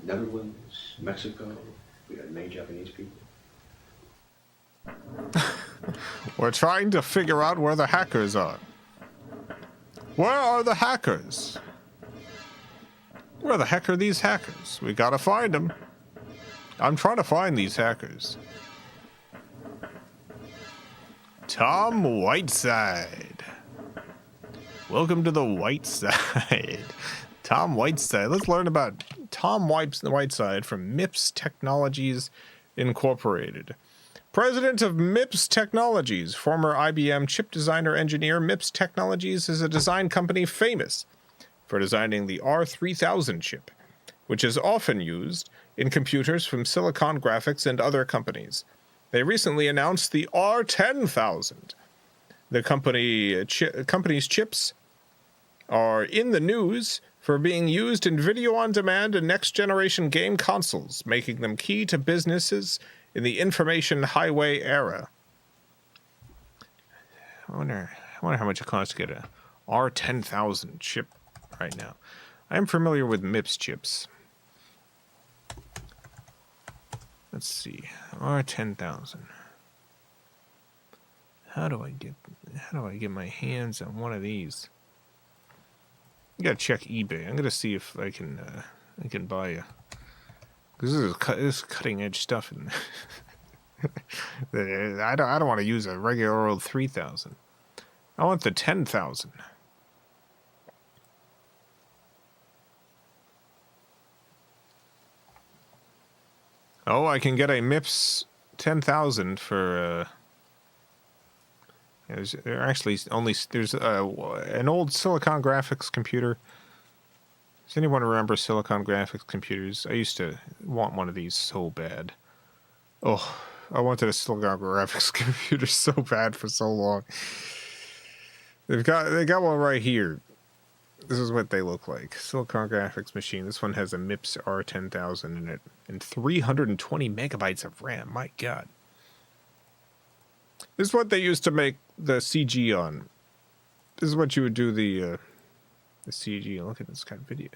Netherlands, Mexico. We had many Japanese people. We're trying to figure out where the hackers are. Where are the hackers? Where the heck are these hackers? We gotta find them. I'm trying to find these hackers. Tom Whiteside. Welcome to the White Side. Tom Whiteside. Let's learn about Tom Whiteside from MIPS Technologies Incorporated. President of MIPS Technologies, former IBM chip designer engineer. MIPS Technologies is a design company famous for designing the R3000 chip, which is often used in computers from Silicon Graphics and other companies. They recently announced the R10000. The company's chips are in the news for being used in video-on-demand and next-generation game consoles, making them key to businesses in the information highway era. I wonder how much it costs to get a R10000 chip right now. I am familiar with MIPS chips. Let's see. R10000. How do I get my hands on one of these? I gotta check eBay. I'm gonna see if I can buy a. Because this is cutting edge stuff, and I don't want to use a regular old 3000. I want the 10,000. Oh, I can get a MIPS 10,000 for, there's an old Silicon Graphics computer. Does anyone remember Silicon Graphics computers? I used to want one of these so bad. Oh, I wanted a Silicon Graphics computer so bad for so long. They got one right here. This is what they look like. Silicon Graphics machine. This one has a MIPS R10000 in it and 320 megabytes of RAM. My God. This is what they used to make the CG on. This is what you would do the CG. Look at this kind of video.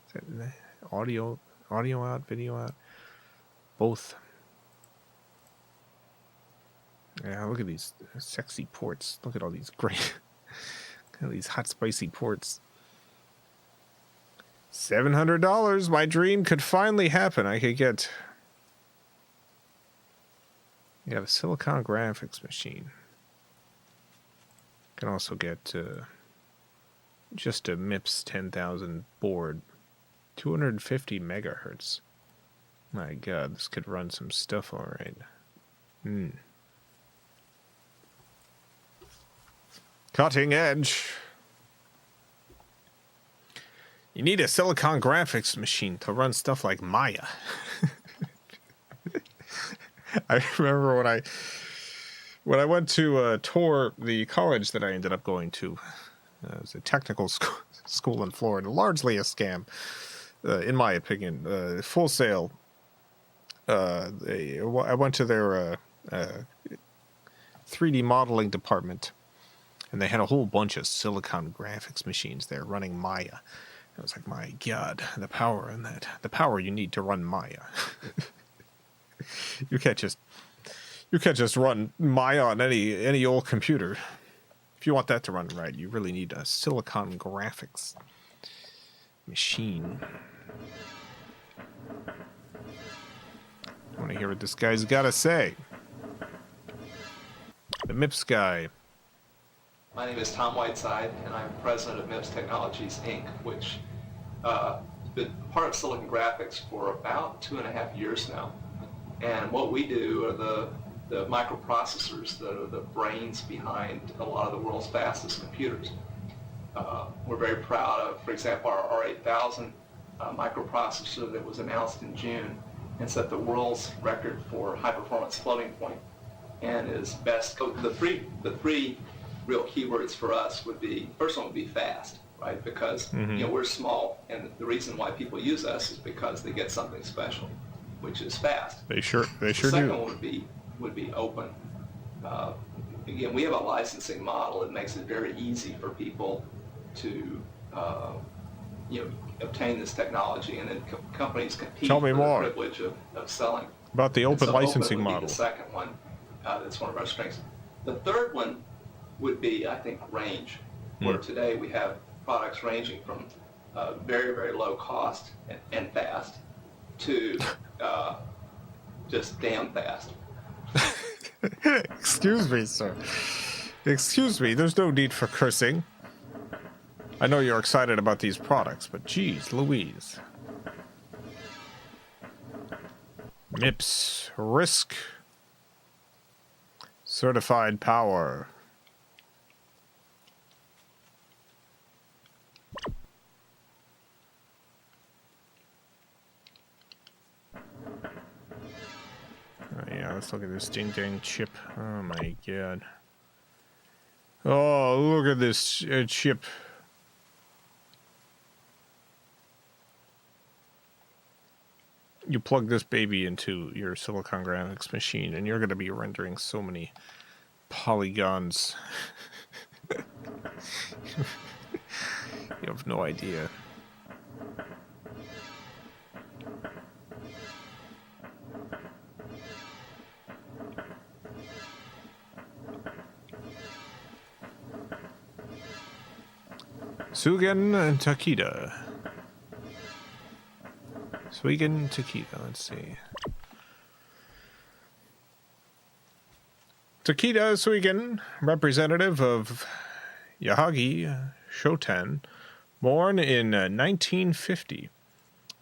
Is that audio out, video out? Both. Yeah, look at these sexy ports. Look at all these great, look at these hot, spicy ports. $700. My dream could finally happen. I could get. You have a Silicon Graphics machine. Can also get just a MIPS 10,000 board, 250 megahertz. My God, this could run some stuff all right. Cutting edge. You need a Silicon Graphics machine to run stuff like Maya. I remember when I went to tour the college that I ended up going to. It was a technical school in Florida, largely a scam, in my opinion. Full Sail. I went to their 3D modeling department, and they had a whole bunch of Silicon Graphics machines there running Maya. I was like, my God, the power in that. The power you need to run Maya. You can't just run Maya on any old computer. If you want that to run right, you really need a Silicon Graphics machine. I want to hear what this guy's got to say. The MIPS guy. My name is Tom Whiteside, and I'm president of MIPS Technologies, Inc., which has been part of Silicon Graphics for about 2.5 years now. And what we do are the microprocessors that are the brains behind a lot of the world's fastest computers. We're very proud of, for example, our R8000 microprocessor that was announced in June and set the world's record for high-performance floating point, and is best. The three real keywords for us would be, first one would be fast, right? Because we're small, and the reason why people use us is because they get something special, which is fast. They sure do. The second one would be open. Again, we have a licensing model that makes it very easy for people to obtain this technology, and then companies compete Tell me for more. the privilege of selling. About the open licensing open would model. be the second one. That's one of our strengths. The third one would be, I think, range, where today we have products ranging from very, very low cost and fast to just damn fast. Excuse me, sir. Excuse me, there's no need for cursing. I know you're excited about these products, but geez Louise. MIPS RISC certified power. Oh, yeah, let's look at this ding-dang chip. Oh my God. Oh, look at this chip. You plug this baby into your Silicon Graphics machine, and you're going to be rendering so many polygons. You have no idea. Sugen and Takeda. Sugen Takeda, let's see. Takeda Sugen, representative of Yahagi Shoten, born in 1950,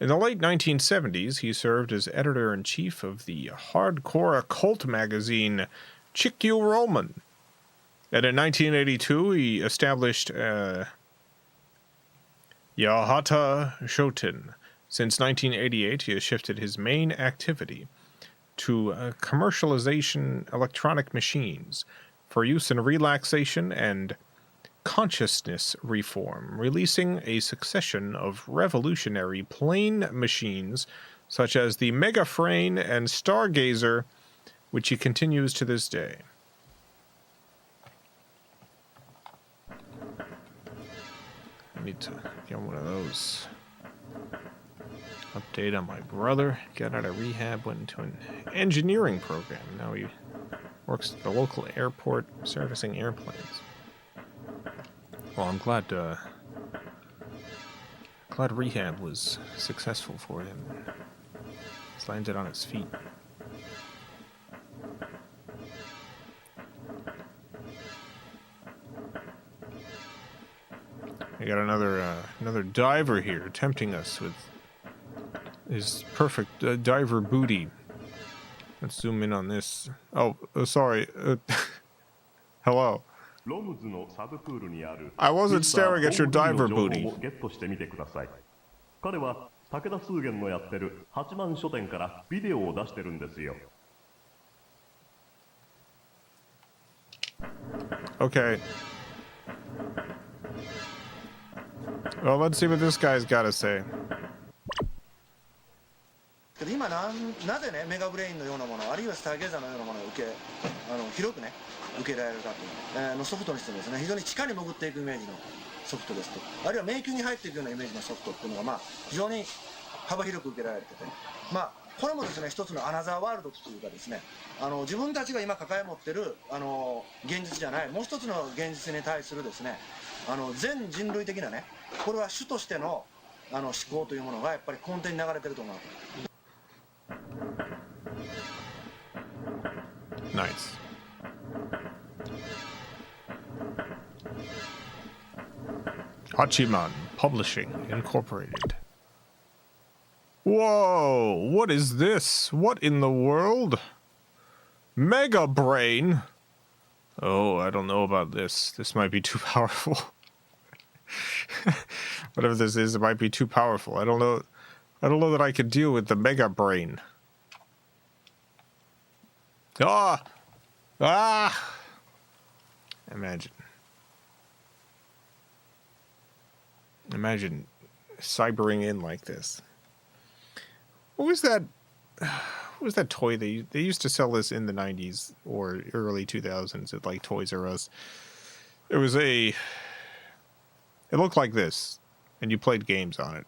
In the late 1970s, he served as editor-in-chief of the hardcore occult magazine Chikyu Roman. And in 1982, he established Yahata Shoten. Since 1988, he has shifted his main activity to commercialization electronic machines for use in relaxation and consciousness reform, releasing a succession of revolutionary plain machines such as the Megaframe and Stargazer, which he continues to this day. I need to get one of those. Update on my brother. Got out of rehab, went into an engineering program. Now he works at the local airport servicing airplanes. Well, I'm glad rehab was successful for him. He's landed on his feet. I got another diver here tempting us with his perfect diver booty. Let's zoom in on this. Oh, sorry. Hello. I wasn't staring at your diver booty. Okay. Well, let's see what this guy's got to say. 今なぜねメガブレインのようなものあるいはスターゲーザーのようなものを広くね受け入れられるかと、ソフトにしてもですね非常に地下に潜っていくイメージのソフトですとあるいは迷宮に入っていくようなイメージのソフトっていうのが非常に幅広く受けられててこれもですね一つのアナザーワールドというかですね自分たちが今抱え持ってる現実じゃないもう一つの現実に対するですね全人類的なねこれは主としての思考というものがやっぱり根底に流れてると思う。Nice. Hachiman Publishing Incorporated. Whoa! What is this? What in the world? Mega Brain? Oh, I don't know about this. This might be too powerful. Whatever this is, it might be too powerful. I don't know that I could deal with the Mega Brain. Imagine cybering in like this. What was that toy they used to sell this in the 90s or early 2000s at like Toys R Us? It looked like this, and you played games on it.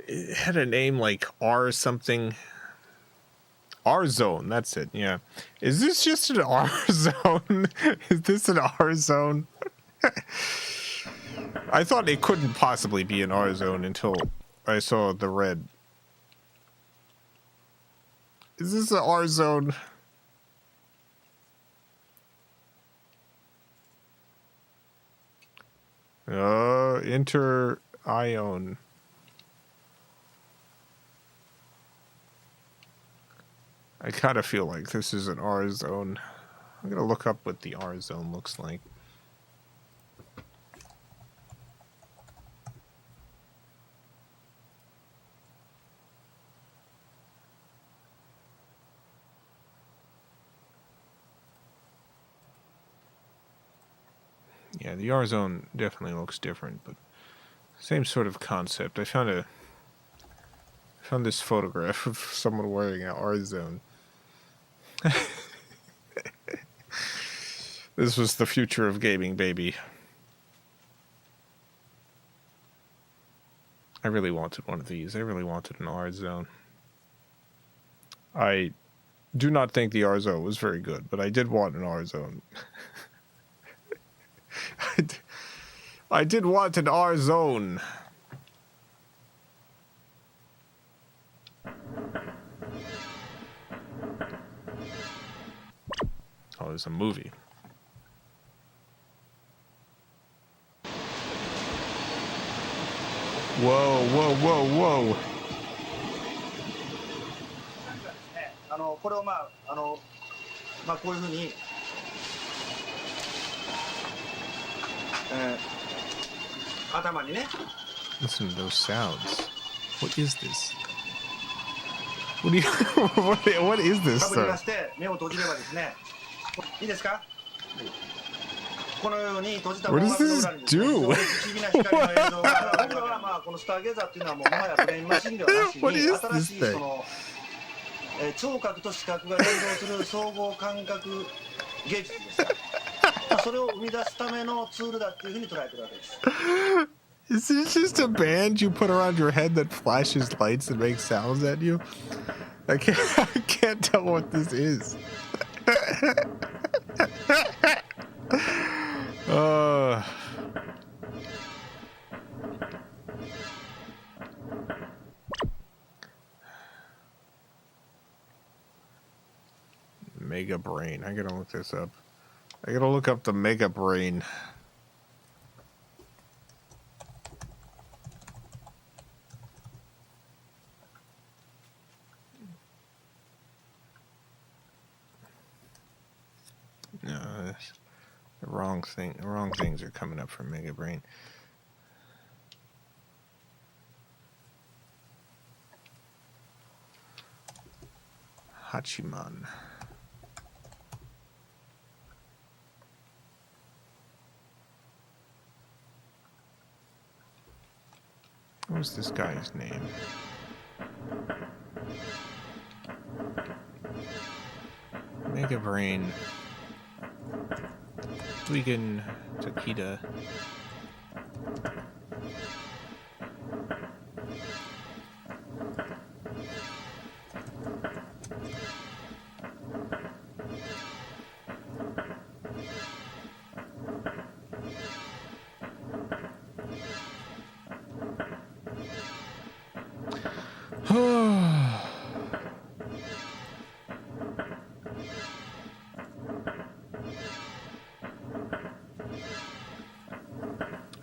It had a name like R something. R Zone, that's it, yeah. Is this just an R Zone? Is this an R Zone? I thought it couldn't possibly be an R Zone until I saw the red. Is this an R Zone? Enter Ion. I kind of feel like this is an R Zone. I'm going to look up what the R Zone looks like. Yeah, the R Zone definitely looks different, but same sort of concept. I found this photograph of someone wearing an R Zone. This was the future of gaming, baby. I really wanted one of these. I really wanted an R Zone. I do not think the R Zone was very good, but I did want an R Zone. I did want an R Zone. Oh, there's a movie. Whoa, whoa, whoa, whoa. これをまあこういうふうに、頭にね。Listen to those sounds. What is this? What do you? what is this? かぶりまして目を閉じればですね。いいですか？このように閉じた音楽の裏にですね、不思議な光の映像が僕らはまあこのスターゲーザーっていうのはもうもはやブレインマシンではなしに新しいその聴覚と視覚が連動する総合感覚芸術です。それを生み出すためのツールだっていうふうに捉えてるわけです。Is this just a band you put around your head that flashes lights and makes sounds at you? I can't tell what this is. Mega Brain. I gotta look this up. I gotta look up the Mega Brain. No, the wrong thing. The wrong things are coming up for Mega Brain. Hachiman. What was this guy's name? Mega Brain. Vegan Takeda.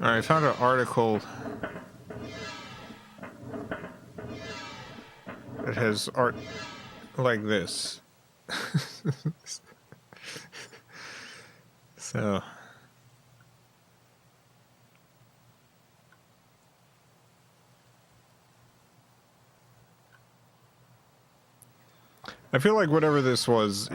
I found an article that has art like this. So I feel like whatever this was,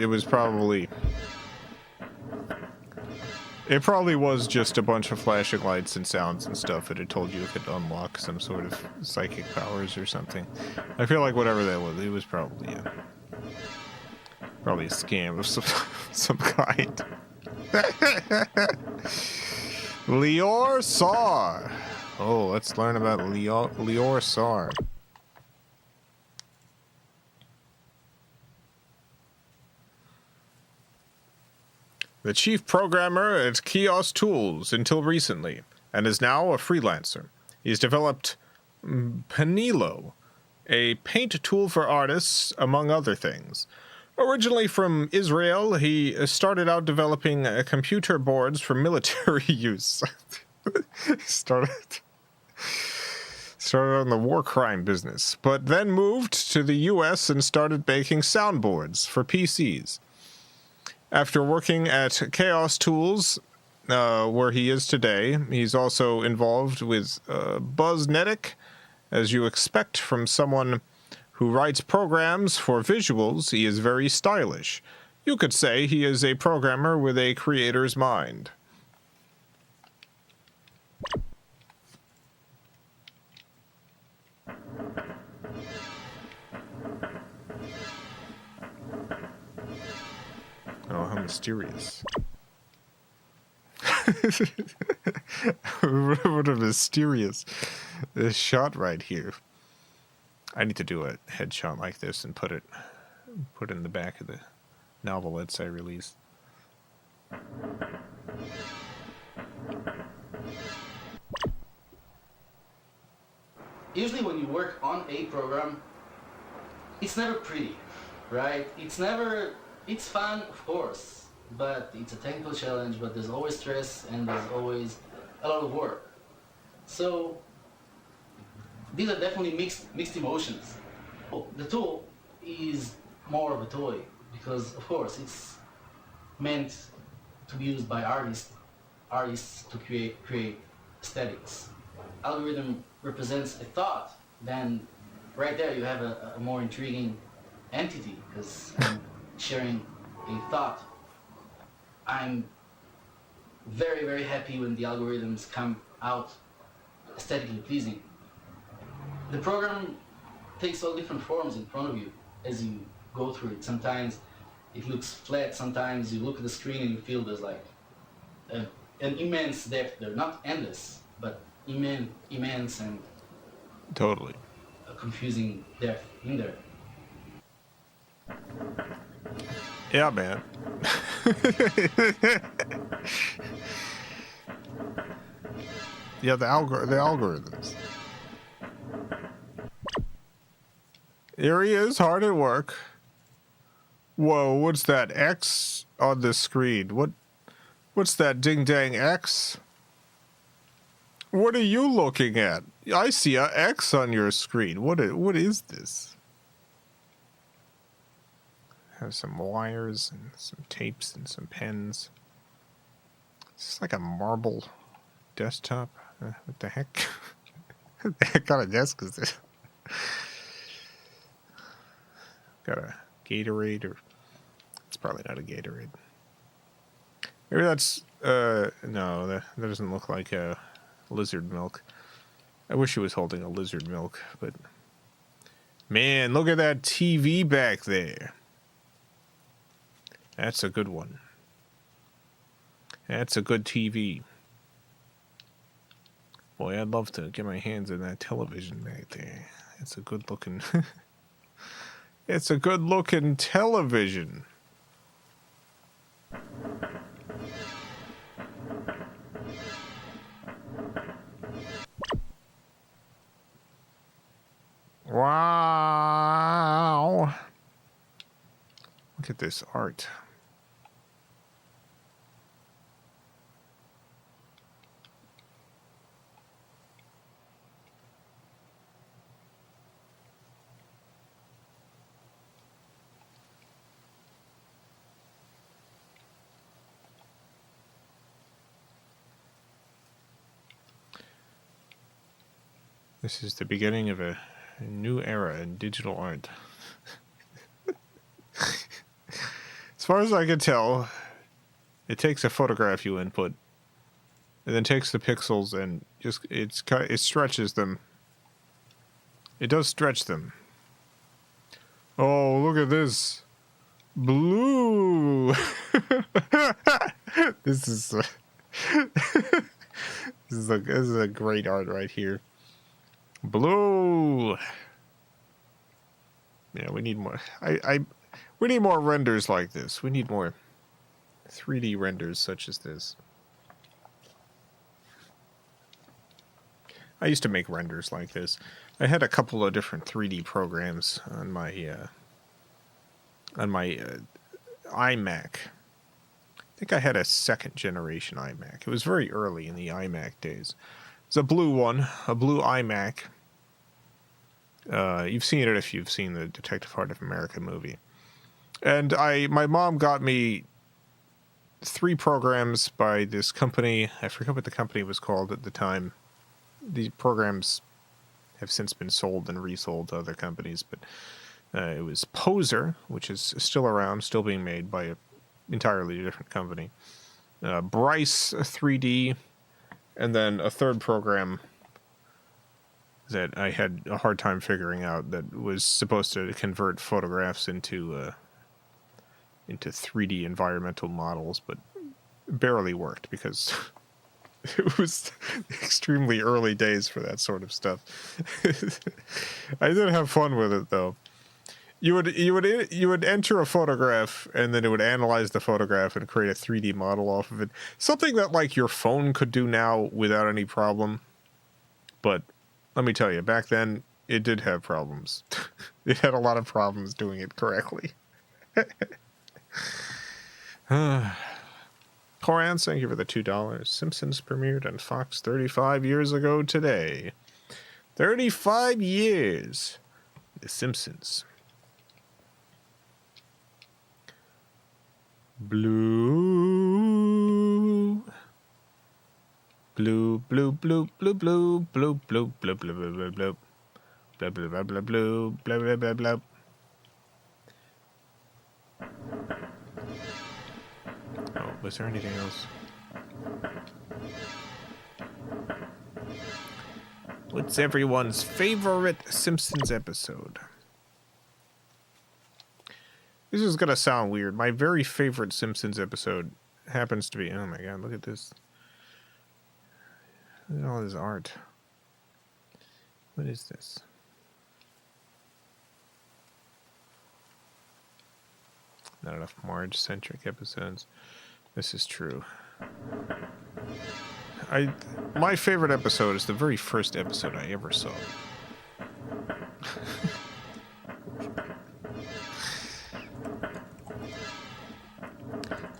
it probably was just a bunch of flashing lights and sounds and stuff, and it told you it could unlock some sort of psychic powers or something. I feel like whatever that was, it was probably a scam of some kind. Lior Sar. Oh, let's learn about Lior Sar. The chief programmer at Kiosk Tools until recently, and is now a freelancer. He's developed Penilo, a paint tool for artists, among other things. Originally from Israel, he started out developing computer boards for military use. started on the war crime business, but then moved to the US and started making soundboards for PCs. After working at Chaos Tools, where he is today, he's also involved with Buzznetic, as you expect from someone who writes programs for visuals. He is very stylish. You could say he is a programmer with a creator's mind. Oh, how mysterious. What a mysterious shot right here. I need to do a headshot like this and put it in the back of the novelettes I released. Usually when you work on a program, it's never pretty, right? It's fun, of course, but it's a technical challenge, but there's always stress and there's always a lot of work. So these are definitely mixed emotions. The tool is more of a toy because, of course, it's meant to be used by artists to create aesthetics. Algorithm represents a thought, then right there you have a more intriguing entity because I'm sharing a thought. I'm very, very happy when the algorithms come out aesthetically pleasing. The program takes all different forms in front of you as you go through it. Sometimes it looks flat, sometimes you look at the screen and you feel there's like an immense depth there, not endless, but immense and totally a confusing depth in there. Yeah, man. Yeah, the algorithms. Here he is, hard at work. Whoa, what's that X on the screen? What's that ding-dang X? What are you looking at? I see a X on your screen. What is this? Have some wires and some tapes and some pens. It's like a marble desktop. What the heck? What the heck kind of desk is this? Got a Gatorade, or it's probably not a Gatorade. Maybe that's no, that doesn't look like a lizard milk. I wish it was holding a lizard milk, but man, look at that TV back there. That's a good one. That's a good TV. Boy, I'd love to get my hands on that television back there. It's a good looking it's a good looking television. Wow. Look at this art. This is the beginning of a new era in digital art. As far as I can tell, it takes a photograph you input, and then takes the pixels and just it stretches them. It does stretch them. Oh, look at this. Blue. This is this is a great art right here. Blue. Yeah, we need more. We need more renders like this. We need more 3D renders such as this. I used to make renders like this. I had a couple of different 3D programs on my iMac. I think I had a second generation iMac. It was very early in the iMac days. It's a blue one, a blue iMac. You've seen it if you've seen the Detective Heart of America movie. And my mom got me 3 programs by this company. I forget what the company was called at the time. These programs have since been sold and resold to other companies, but it was Poser, which is still around, still being made by an entirely different company. Bryce 3D, and then a third program that I had a hard time figuring out that was supposed to convert photographs into 3D environmental models, but barely worked because it was extremely early days for that sort of stuff. I did have fun with it though. You would enter a photograph, and then it would analyze the photograph and create a 3D model off of it. Something that like your phone could do now without any problem. But let me tell you, back then it did have problems. It had a lot of problems doing it correctly. Coran, thank you for the $2. Simpsons premiered on Fox 35 years ago today. 35 years. The Simpsons. Blue. Blue, blue, blue, blue, blue, blue, blue, blue, blue, blue, blue, blue. Blah, blah, blah, blah, blue, blah, blah, blah, blah. Oh, was there anything else? What's everyone's favorite Simpsons episode? This is gonna sound weird. My very favorite Simpsons episode happens to be... Oh my god, look at this. Look at all this art. What is this? Not enough Marge-centric episodes. This is true. My favorite episode is the very first episode I ever saw.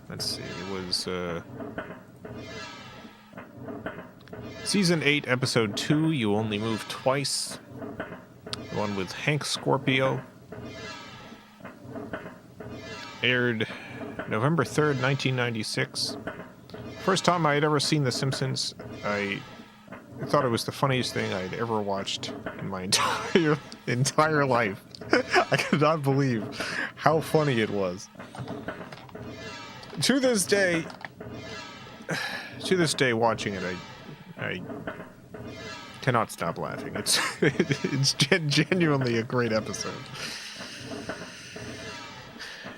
Let's see, it was Season 8, Episode 2, You Only Move Twice. The one with Hank Scorpio. Aired November 3rd, 1996. First time I had ever seen The Simpsons, I thought it was the funniest thing I'd ever watched in my entire life. I could not believe how funny it was. To this day, watching it, I cannot stop laughing. It's genuinely a great episode.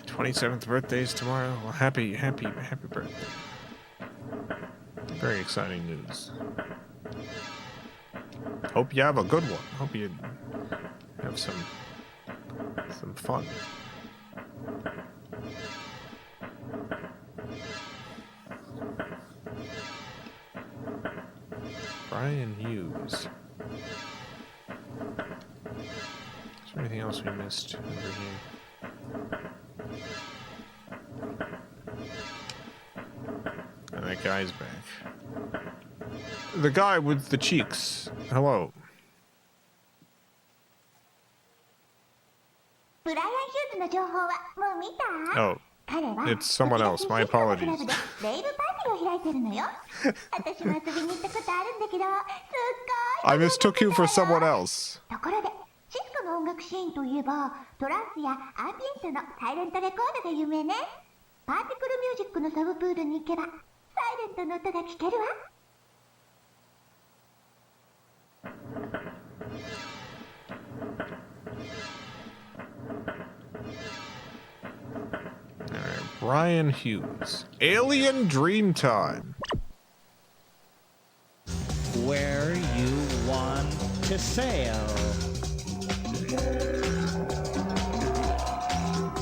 27th birthday's tomorrow. Well, happy birthday. Very exciting news. Hope you have a good one. Hope you have some fun. Brian Hughes. Is there anything else we missed over here? And that guy's back. The guy with the cheeks. Hello. Oh, it's someone else. My apologies. I mistook you for someone else. シスコの音楽シーンといえば、トランスやアンビエントのサイレントレコードが有名ね。パーティクルミュージックのサブプールに行けば、サイレントの音が聞けるわ。Brian Hughes. Alien Dreamtime. Where you want to sail.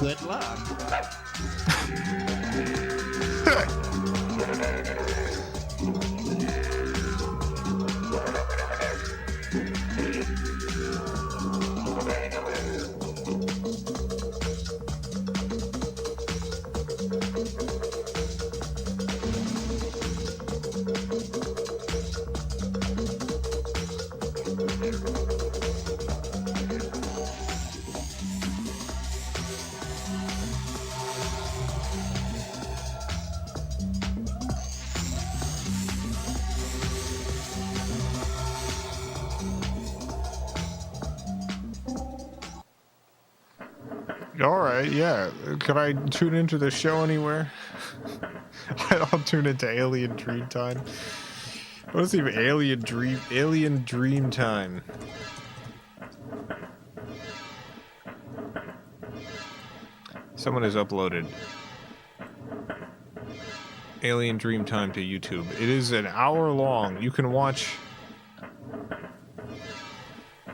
Good luck. Alright, yeah. Can I tune into the show anywhere? I'll tune into Alien Dreamtime. What is even Alien Dreamtime? Someone has uploaded Alien Dreamtime to YouTube. It is an hour long. You can watch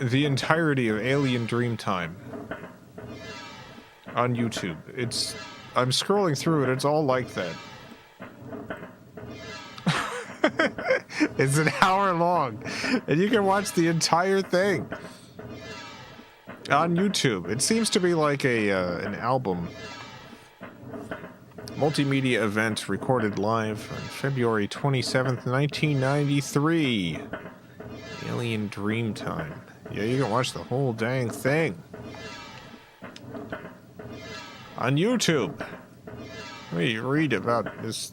the entirety of Alien Dreamtime on YouTube. I'm scrolling through it, it's all like that. It's an hour long, and you can watch the entire thing on YouTube. It seems to be like an album. Multimedia event recorded live on February 27th, 1993. The Alien Dreamtime. Yeah, you can watch the whole dang thing on YouTube. Let me read about this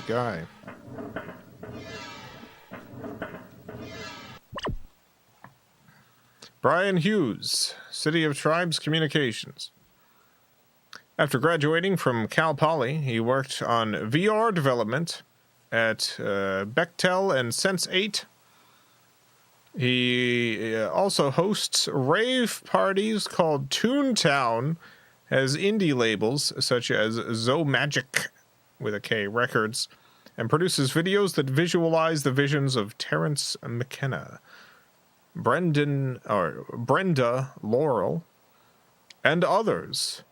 guy. Brian Hughes, City of Tribes Communications. After graduating from Cal Poly, he worked on VR development at Bechtel and Sense8. He also hosts rave parties called Toontown, has indie labels such as Zomagic with a K Records, and produces videos that visualize the visions of Terrence McKenna, Brenda Laurel, and others.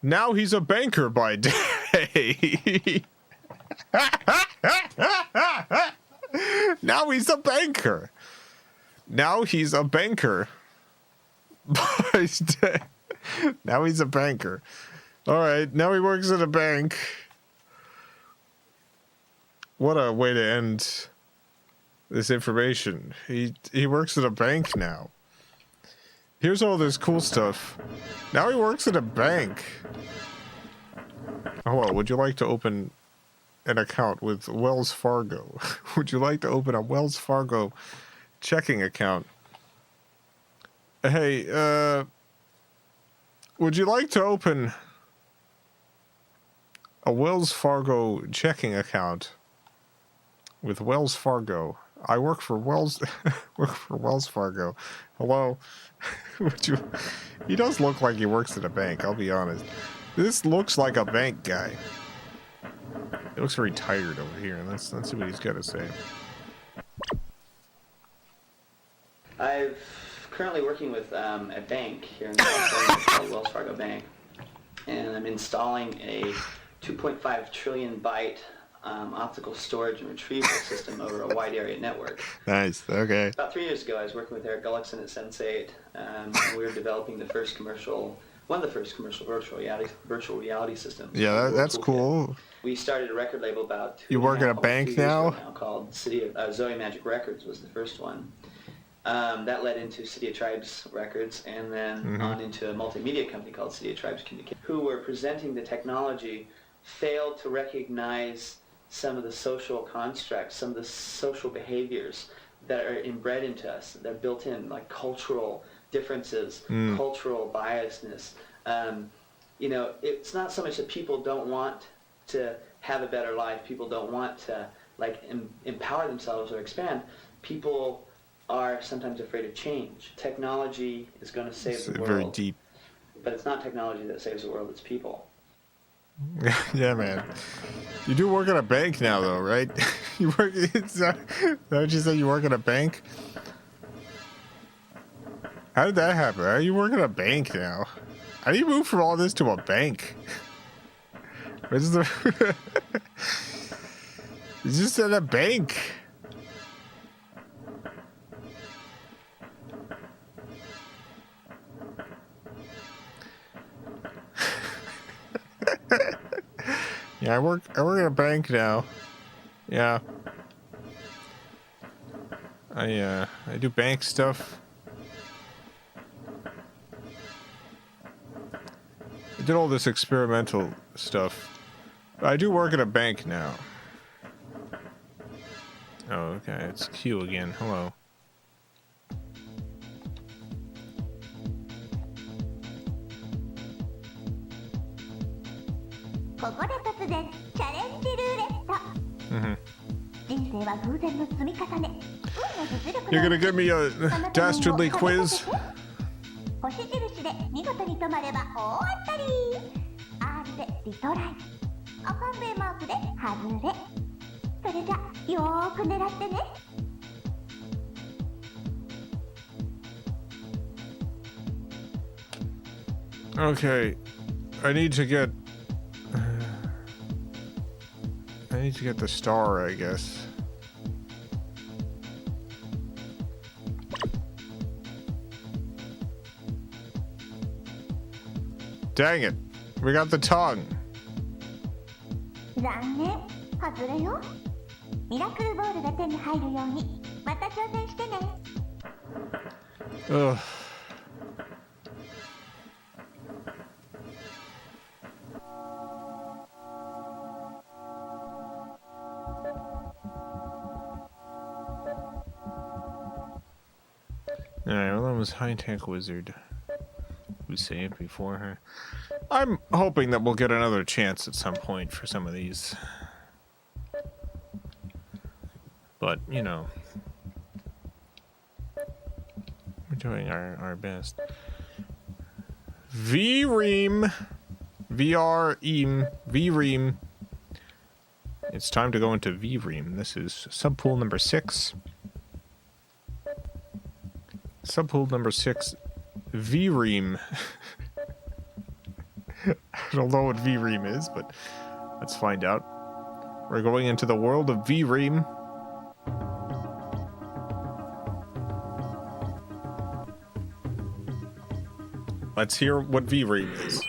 Now he's a banker by day. Now he's a banker. Now he's a banker. Now he's a banker. All right, now he works at a bank. What a way to end this information. He works at a bank now. Here's all this cool stuff. Now he works at a bank. Hello, would you like to open an account with Wells Fargo? Would you like to open a Wells Fargo checking account? Hey, would you like to open a Wells Fargo checking account with Wells Fargo? I work for Wells Fargo. Hello? Would you? He does look like he works at a bank, I'll be honest. This looks like a bank guy. He looks very tired over here. Let's see what he's got to say. I'm currently working with a bank here in California called Wells Fargo Bank, and I'm installing a 2.5 trillion byte optical storage and retrieval system over a wide area network. Nice. Okay. About 3 years ago, I was working with Eric Gullickson at Sense8. We were developing one of the first commercial virtual reality systems. Yeah, that's cool. We started a record label about you work at a bank now? Called City of Zoe Magic Records was the first one. That led into City of Tribes Records, and then on into a multimedia company called City of Tribes Communications, who were presenting the technology, failed to recognize some of the social constructs, some of the social behaviors that are inbred into us. They're built in, like cultural differences, cultural biasness. You know, it's not so much that people don't want to have a better life, people don't want to like empower themselves or expand. People are sometimes afraid of change. Technology is going to save the world. Very deep. But it's not technology that saves the world, it's people. Yeah, man. You do work at a bank now, though, right? You work. Don't you say you work at a bank? How did that happen? How do you work at a bank now? How do you move from all this to a bank? Where's the? It's just at a bank. Yeah, I work at a bank now. Yeah. I do bank stuff. I did all this experimental stuff. But I do work at a bank now. Oh, okay, it's Q again. Hello. You're gonna give me a dastardly quiz? Okay, I need to get the star, I guess. Dang it, we got the tongue. 残念、外れよ。ミラクルボールが手に入るようにまた挑戦してね。Ugh. Alright, well, that was High Tech Wizard. We say it before her. I'm hoping that we'll get another chance at some point for some of these. But, you know, we're doing our best. V-Ream. V-R-Eam. V-Ream. It's time to go into V-Ream. This is subpool number 6. Subpool number 6, V-Ream. I don't know what V-Ream is, but let's find out. We're going into the world of V-Ream. Let's hear what V-Ream is.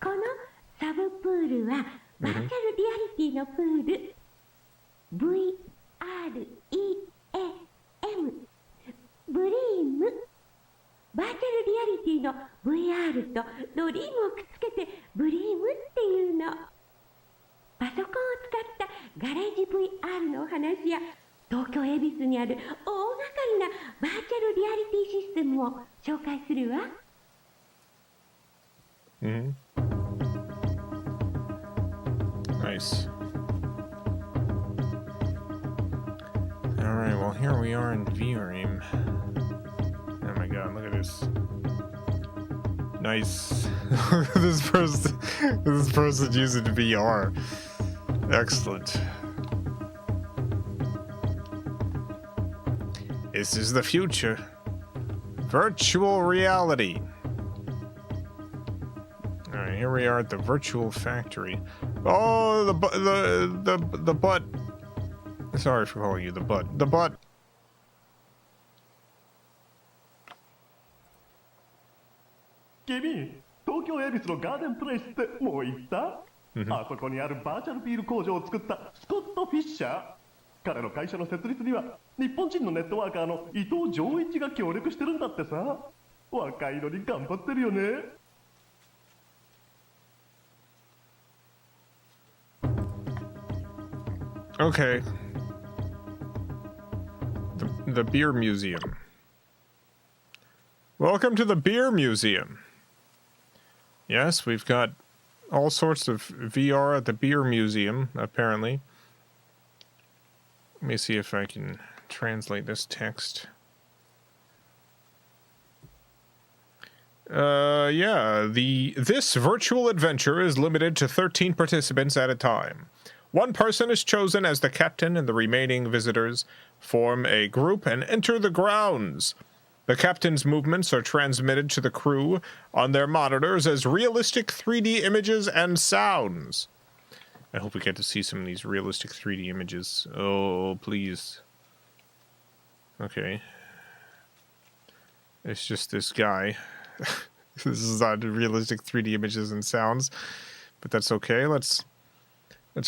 このサブプールはバーチャルリアリティのプール VREAM ブリームバーチャルリアリティの VR とドリームをくっつけてブリームっていうの。パソコンを使ったガレージ VR のお話や東京恵比寿にある大掛かりなバーチャルリアリティシステムを紹介するわ。Nice. Alright, well here we are in V-Ream. Oh my god, look at this. Nice. this person using VR. Excellent. This is the future. Virtual reality. Alright, here we are at the virtual factory. Oh, the butt. Sorry for calling you the butt. The butt. 君、東京恵比寿のガーデンプレイスってもう行った？あそこにあるバーチャルビール工場を作ったスコット・フィッシャー。彼の会社の設立には日本人のネットワーカーの伊藤浄一が協力してるんだってさ。若いのに頑張ってるよね。Okay. The Beer Museum. Welcome to the Beer Museum. Yes, we've got all sorts of VR at the Beer Museum, apparently. Let me see if I can translate this text. This virtual adventure is limited to 13 participants at a time. One person is chosen as the captain, and the remaining visitors form a group and enter the grounds. The captain's movements are transmitted to the crew on their monitors as realistic 3D images and sounds. I hope we get to see some of these realistic 3D images. Oh, please. Okay. It's just this guy. This is not realistic 3D images and sounds, but that's okay. Let's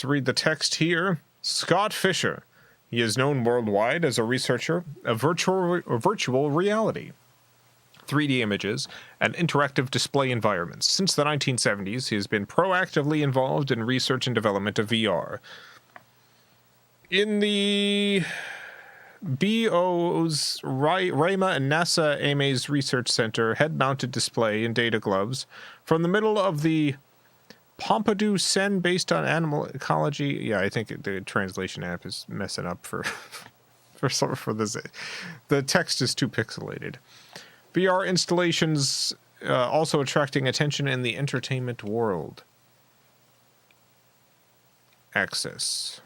read the text here. Scott Fisher. He is known worldwide as a researcher of virtual reality, 3D images, and interactive display environments. Since the 1970s, he has been proactively involved in research and development of VR. In the BO's Rama and NASA Ames Research Center head-mounted display and data gloves from the middle of the Pompidou Sen based on animal ecology. Yeah, I think the translation app is messing up for this. The text is too pixelated. VR installations also attracting attention in the entertainment world. Access.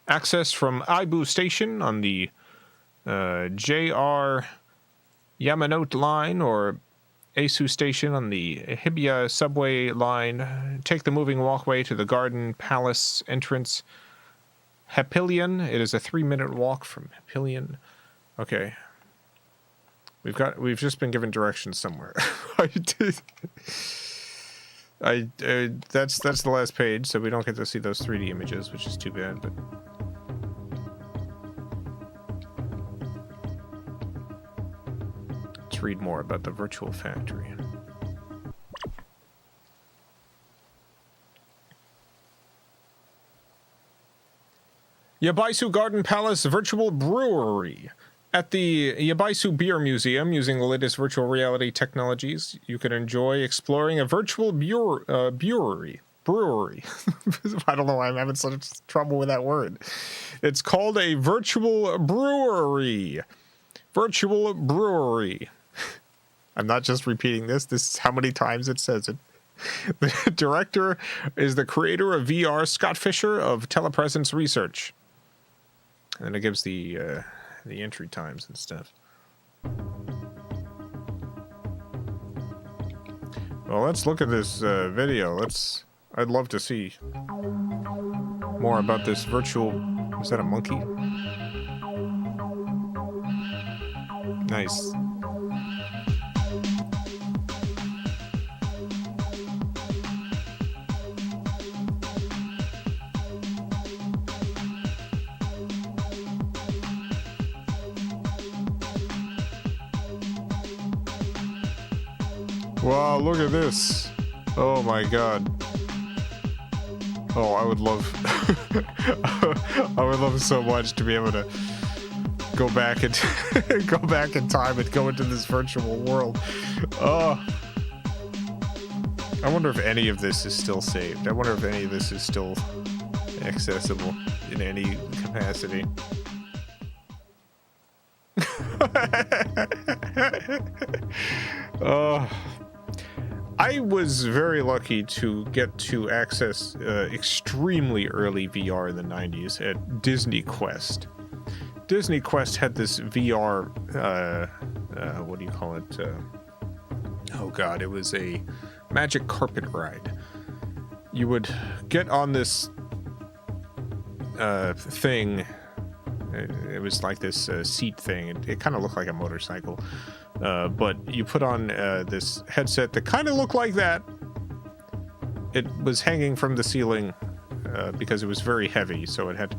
Access from Aibu Station on the JR Yamanote line or Asu Station on the Hibiya subway line. Take the moving walkway to the Garden Palace entrance. Hepilion. It is a 3-minute walk from Hepilion. Okay. We've just been given directions somewhere. That's the last page, so we don't get to see those 3D images, which is too bad, but... Let's read more about the virtual factory. Yabaisu Garden Palace Virtual Brewery. At the Yabaisu Beer Museum, using the latest virtual reality technologies, you can enjoy exploring a virtual brewery. I don't know why I'm having such trouble with that word. It's called a virtual brewery. Virtual brewery. I'm not just repeating this. This is how many times it says it. The director is the creator of VR, Scott Fisher of Telepresence Research. And it gives the entry times and stuff. Well, let's look at this video. I'd love to see more about this virtual... Is that a monkey? Nice. Wow, look at this. Oh my god. Oh, I would love I would love so much to be able to go back and go back in time and go into this virtual world. Oh. I wonder if any of this is still saved. I wonder if any of this is still accessible in any capacity. I was very lucky to get to access extremely early VR in the 90s at Disney Quest. Disney Quest had this VR, what do you call it? Oh god, it was a magic carpet ride. You would get on this thing. It was like this seat thing. It kind of looked like a motorcycle. But you put on this headset that kind of looked like that. It was hanging from the ceiling because it was very heavy, so it had to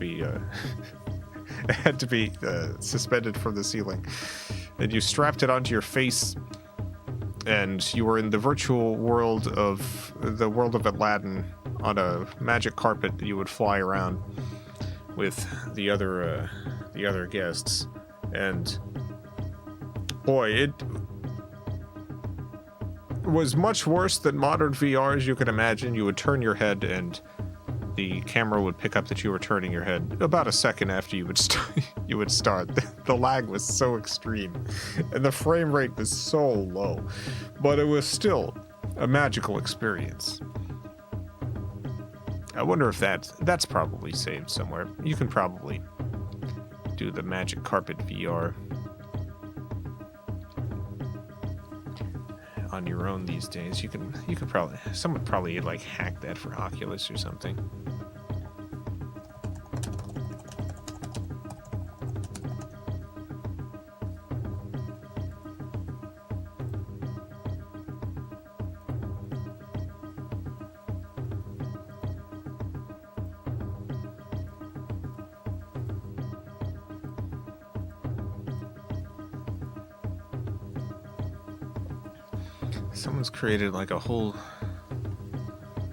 be suspended from the ceiling. And you strapped it onto your face, and you were in the virtual world of Aladdin on a magic carpet that you would fly around with the other guests. And boy, it was much worse than modern VR, as you can imagine. You would turn your head and the camera would pick up that you were turning your head about a second after you would start. The lag was so extreme and the frame rate was so low, but it was still a magical experience. I wonder if that's probably saved somewhere. You can probably do the magic carpet VR on your own these days. You could probably, someone probably like hack that for Oculus or something. Someone's created like a whole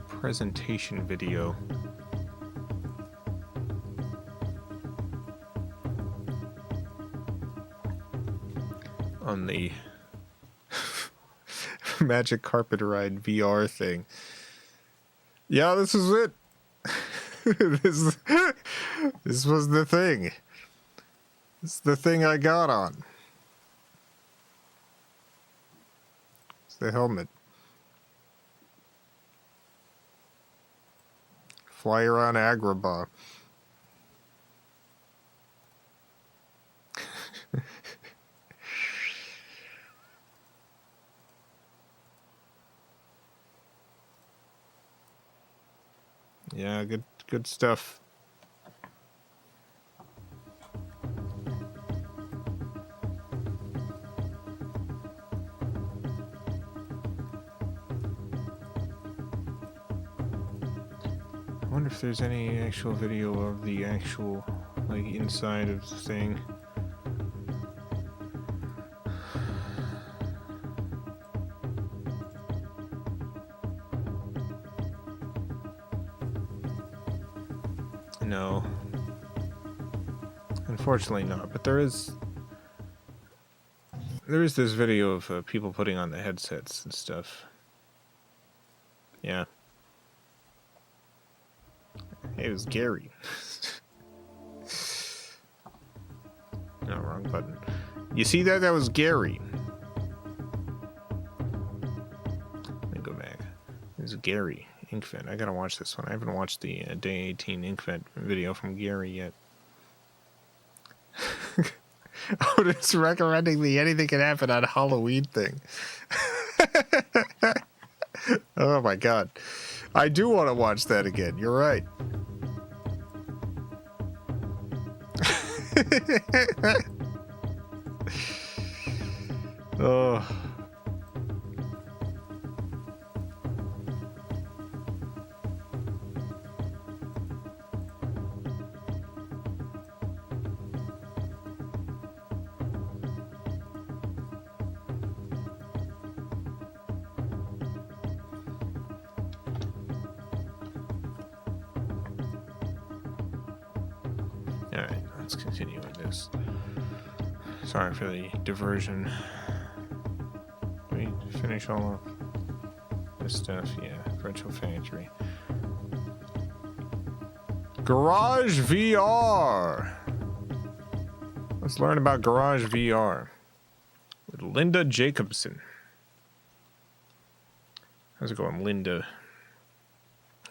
presentation video on the Magic Carpet Ride VR thing. Yeah, this is it. This was the thing. This is the thing I got on. The helmet. Fly around Agrabah. Yeah, good stuff. wonder if there's any actual video of the actual, like, inside of the thing. No. Unfortunately not, but there is this video of people putting on the headsets and stuff. Yeah. Hey, it was Gary. No, wrong button. You see that? That was Gary. Let me go back. This is Gary, Inkvet. I gotta watch this one. I haven't watched the Day 18 Inkvet video from Gary yet. Oh, it's recommending the anything can happen on Halloween thing. Oh my god. I do want to watch that again. You're right. Oh. Alright, let's continue with this. Sorry for the diversion. Do we finish all of this stuff? Yeah, Virtual Factory. Garage VR! Let's learn about Garage VR with Linda Jacobson. How's it going, Linda?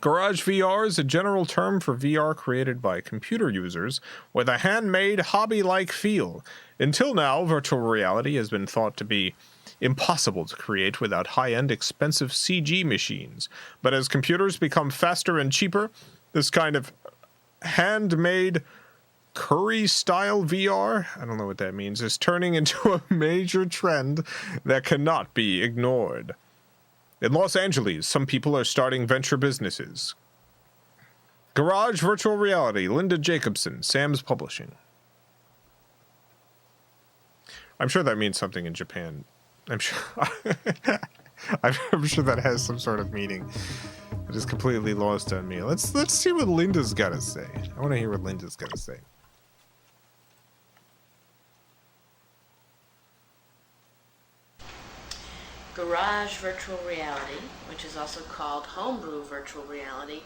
Garage VR is a general term for VR created by computer users with a handmade, hobby-like feel. Until now, virtual reality has been thought to be impossible to create without high-end, expensive CG machines. But as computers become faster and cheaper, this kind of handmade Curry-style VR, I don't know what that means, is turning into a major trend that cannot be ignored. In Los Angeles, some people are starting venture businesses. Garage Virtual Reality, Linda Jacobson, Sam's Publishing. I'm sure that means something in Japan. I'm sure I'm sure that has some sort of meaning. It is completely lost on me. Let's see what Linda's got to say. I want to hear what Linda's got to say. Garage Virtual Reality, which is also called Homebrew Virtual Reality,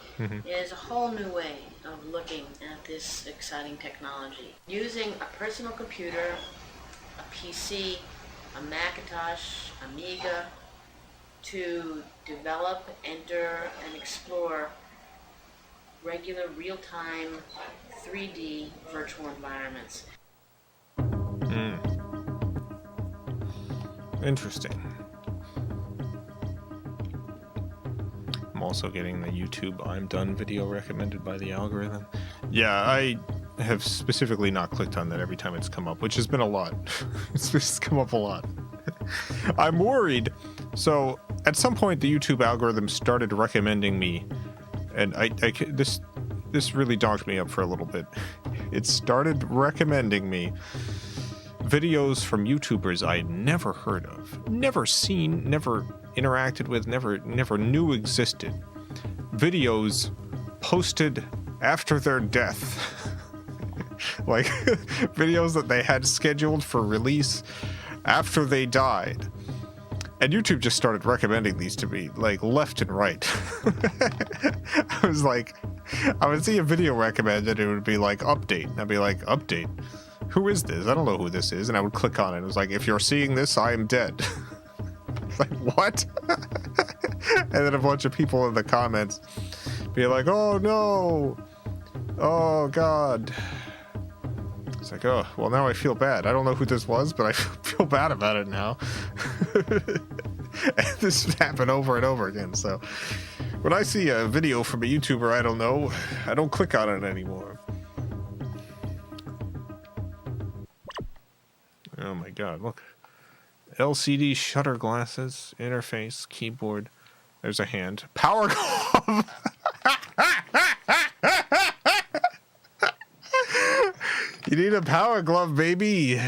is a whole new way of looking at this exciting technology. Using a personal computer, a PC, a Macintosh, Amiga, to develop, enter, and explore regular real-time 3D virtual environments. Interesting. I'm also getting the YouTube I'm Done video recommended by the algorithm. Yeah, I have specifically not clicked on that every time it's come up, which has been a lot. It's come up a lot. I'm worried. So at some point the YouTube algorithm started recommending me, and this really dogged me up for a little bit. It started recommending me videos from YouTubers I'd never heard of, never seen, never interacted with, never knew existed. Videos posted after their death. Like videos that they had scheduled for release after they died. And YouTube just started recommending these to me, like, left and right. I was like, I would see a video recommended, it would be like, update. And I'd be like, update? Who is this? I don't know who this is. And I would click on it. It was like, if you're seeing this, I am dead. Like, what? And then a bunch of people in the comments be like, oh no. Oh God. It's like, oh, well, now I feel bad. I don't know who this was, but I feel bad about it now. And this happened over and over again. So when I see a video from a YouTuber I don't know, I don't click on it anymore. Oh my God, look. LCD shutter glasses, interface, keyboard. There's a hand. Power glove! You need a power glove, baby.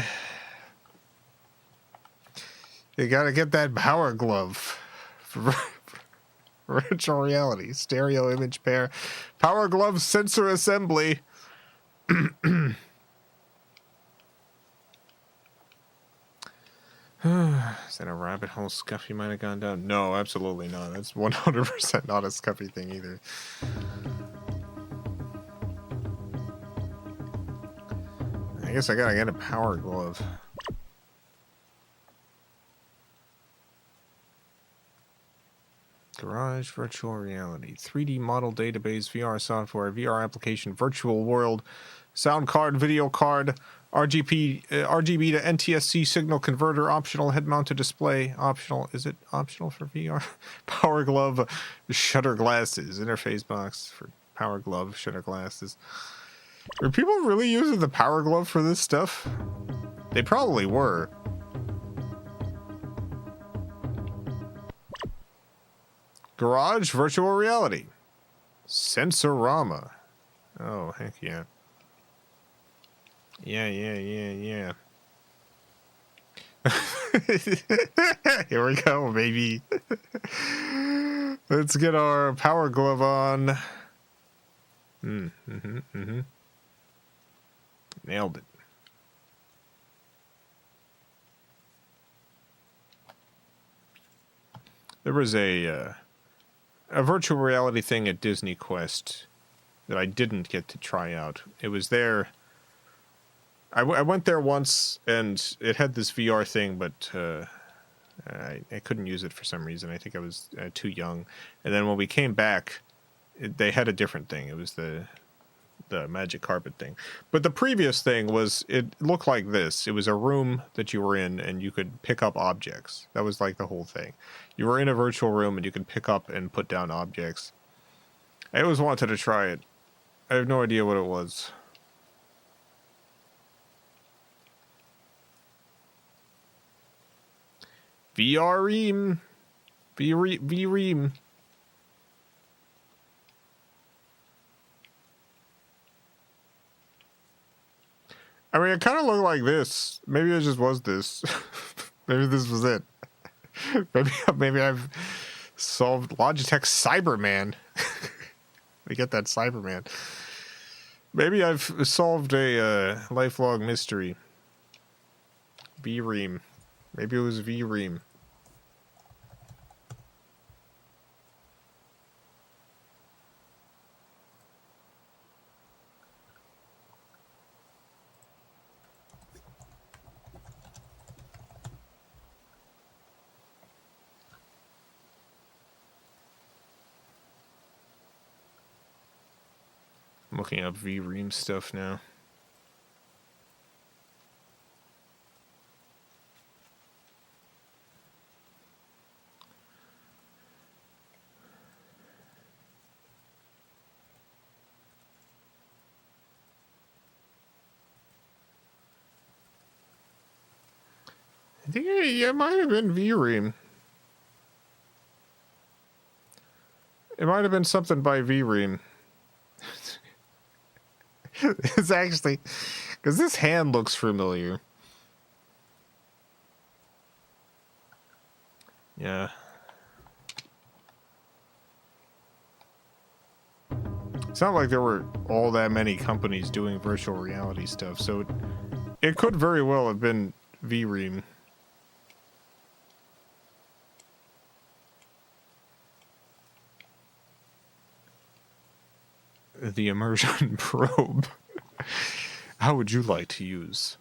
You gotta get that power glove. Virtual reality, stereo image pair, power glove sensor assembly. Is that a rabbit hole Scuffy might have gone down? No, absolutely not. That's 100% not a Scuffy thing either. I guess I gotta get a power glove. Garage virtual reality, 3D model database, VR software, VR application, virtual world, sound card, video card, RGB to NTSC signal converter, optional head-mounted display, optional. Is it optional for VR? Power glove, shutter glasses, interface box for power glove, shutter glasses. Were people really using the power glove for this stuff? They probably were. Garage virtual reality. Sensorama. Oh, heck yeah. Yeah. Here we go, baby. Let's get our power glove on. Nailed it. There was a virtual reality thing at Disney Quest that I didn't get to try out. It was there. I went there once, and it had this VR thing, but I couldn't use it for some reason. I think I was too young. And then when we came back, they had a different thing. It was the magic carpet thing. But the previous thing was, it looked like this. It was a room that you were in, and you could pick up objects. That was like the whole thing. You were in a virtual room, and you could pick up and put down objects. I always wanted to try it. I have no idea what it was. VReam. VReam. I mean, it kind of looked like this. Maybe it just was this. Maybe this was it. Maybe I've solved Logitech Cyberman. We get that Cyberman. Maybe I've solved a lifelong mystery. VReam. Maybe it was VReam. I'm looking up VReam stuff now. I think it might have been VReam. It might have been something by VReam. It's actually, because this hand looks familiar. Yeah. It's not like there were all that many companies doing virtual reality stuff, so it could very well have been VReam. The immersion probe. How would you like to use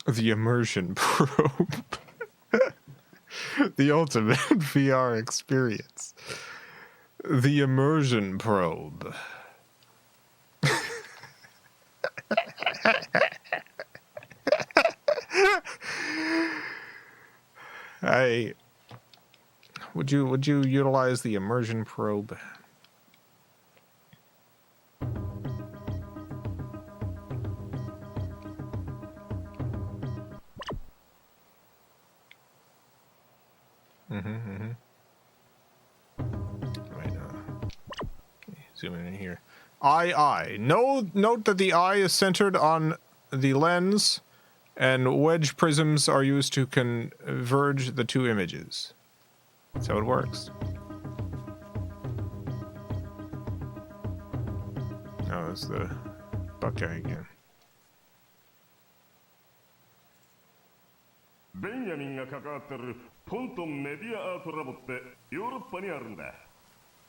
the immersion probe? The ultimate VR experience. The immersion probe. Would you utilize the immersion probe? Right now. Zoom in here. Eye. Note that the eye is centered on the lens, and wedge prisms are used to converge the two images. That's how it works. Oh, that's the Buckeye again. ベンヤミンが関わってるポントンメディアアートラボってヨーロッパにあるんだ。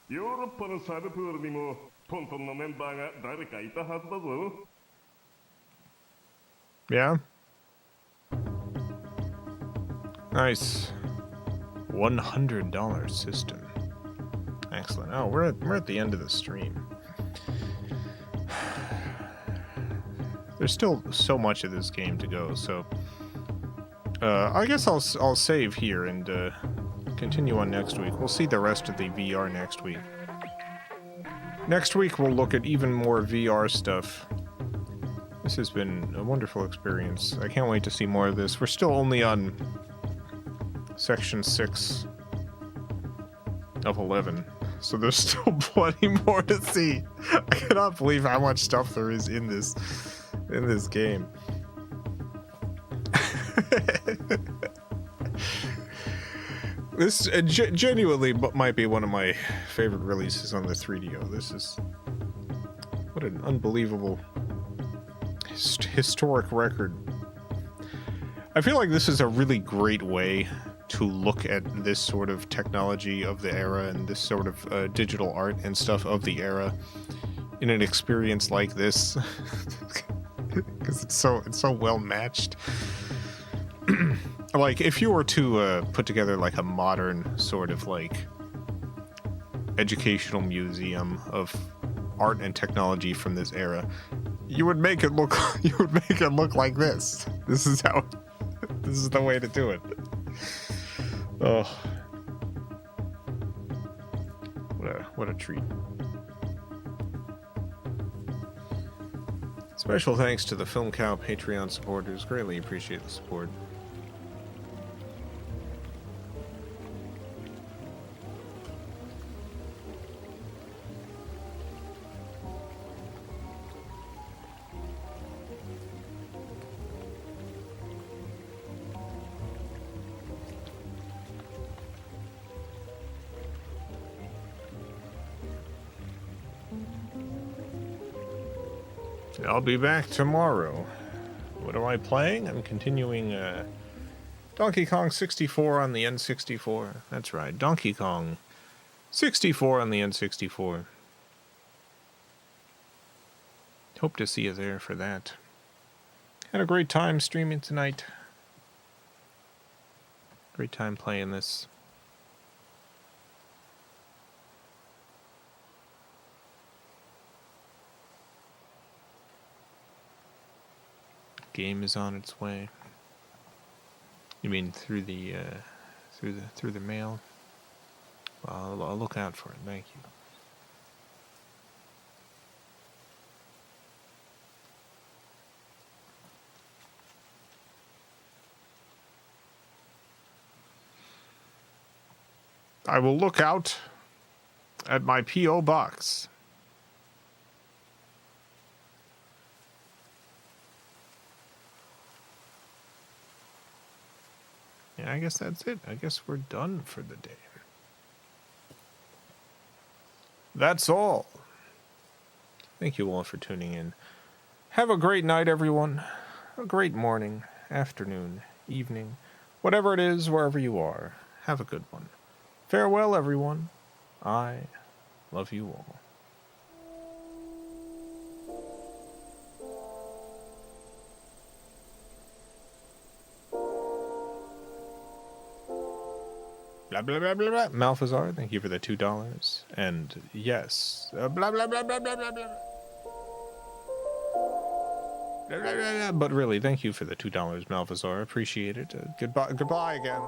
ヨーロッパのサブプールにもポントンのメンバーが誰かいたはずだぞ。Yeah. Nice. $100 system. Excellent. Oh, we're at the end of the stream. There's still so much of this game to go, so I guess I'll save here and continue on next week. We'll see the rest of the VR next week. Next week we'll look at even more VR stuff. This has been a wonderful experience. I can't wait to see more of this. We're still only on section 6 of 11, so there's still plenty more to see. I cannot believe how much stuff there is in this game. This genuinely might be one of my favorite releases on the 3DO. This is what an unbelievable historic record. I feel like this is a really great way to look at this sort of technology of the era and this sort of digital art and stuff of the era in an experience like this, because it's so well matched. Like, if you were to put together like a modern sort of like educational museum of art and technology from this era, you would make it look like this. This is the way to do it. Oh, what a treat. Special thanks to the FilmCow Patreon supporters. Greatly appreciate the support. I'll be back tomorrow. What am I playing? I'm continuing Donkey Kong 64 on the N64. That's right, Donkey Kong 64 on the N64. Hope to see you there for that. Had a great time streaming tonight. Great time playing this. Game is on its way. You mean through the mail? Well, I'll look out for it. Thank you. I will look out at my P.O. box. Yeah, I guess that's it. I guess we're done for the day. That's all. Thank you all for tuning in. Have a great night, everyone. A great morning, afternoon, evening, whatever it is, wherever you are. Have a good one. Farewell, everyone. I love you all. Blah, blah, blah, blah, blah. Malphazar, thank you for the $2. And yes, blah, blah, blah, blah, blah, blah, blah. Blah, blah, blah, blah. But really, thank you for the $2, Malphazar. Appreciate it. Goodbye again.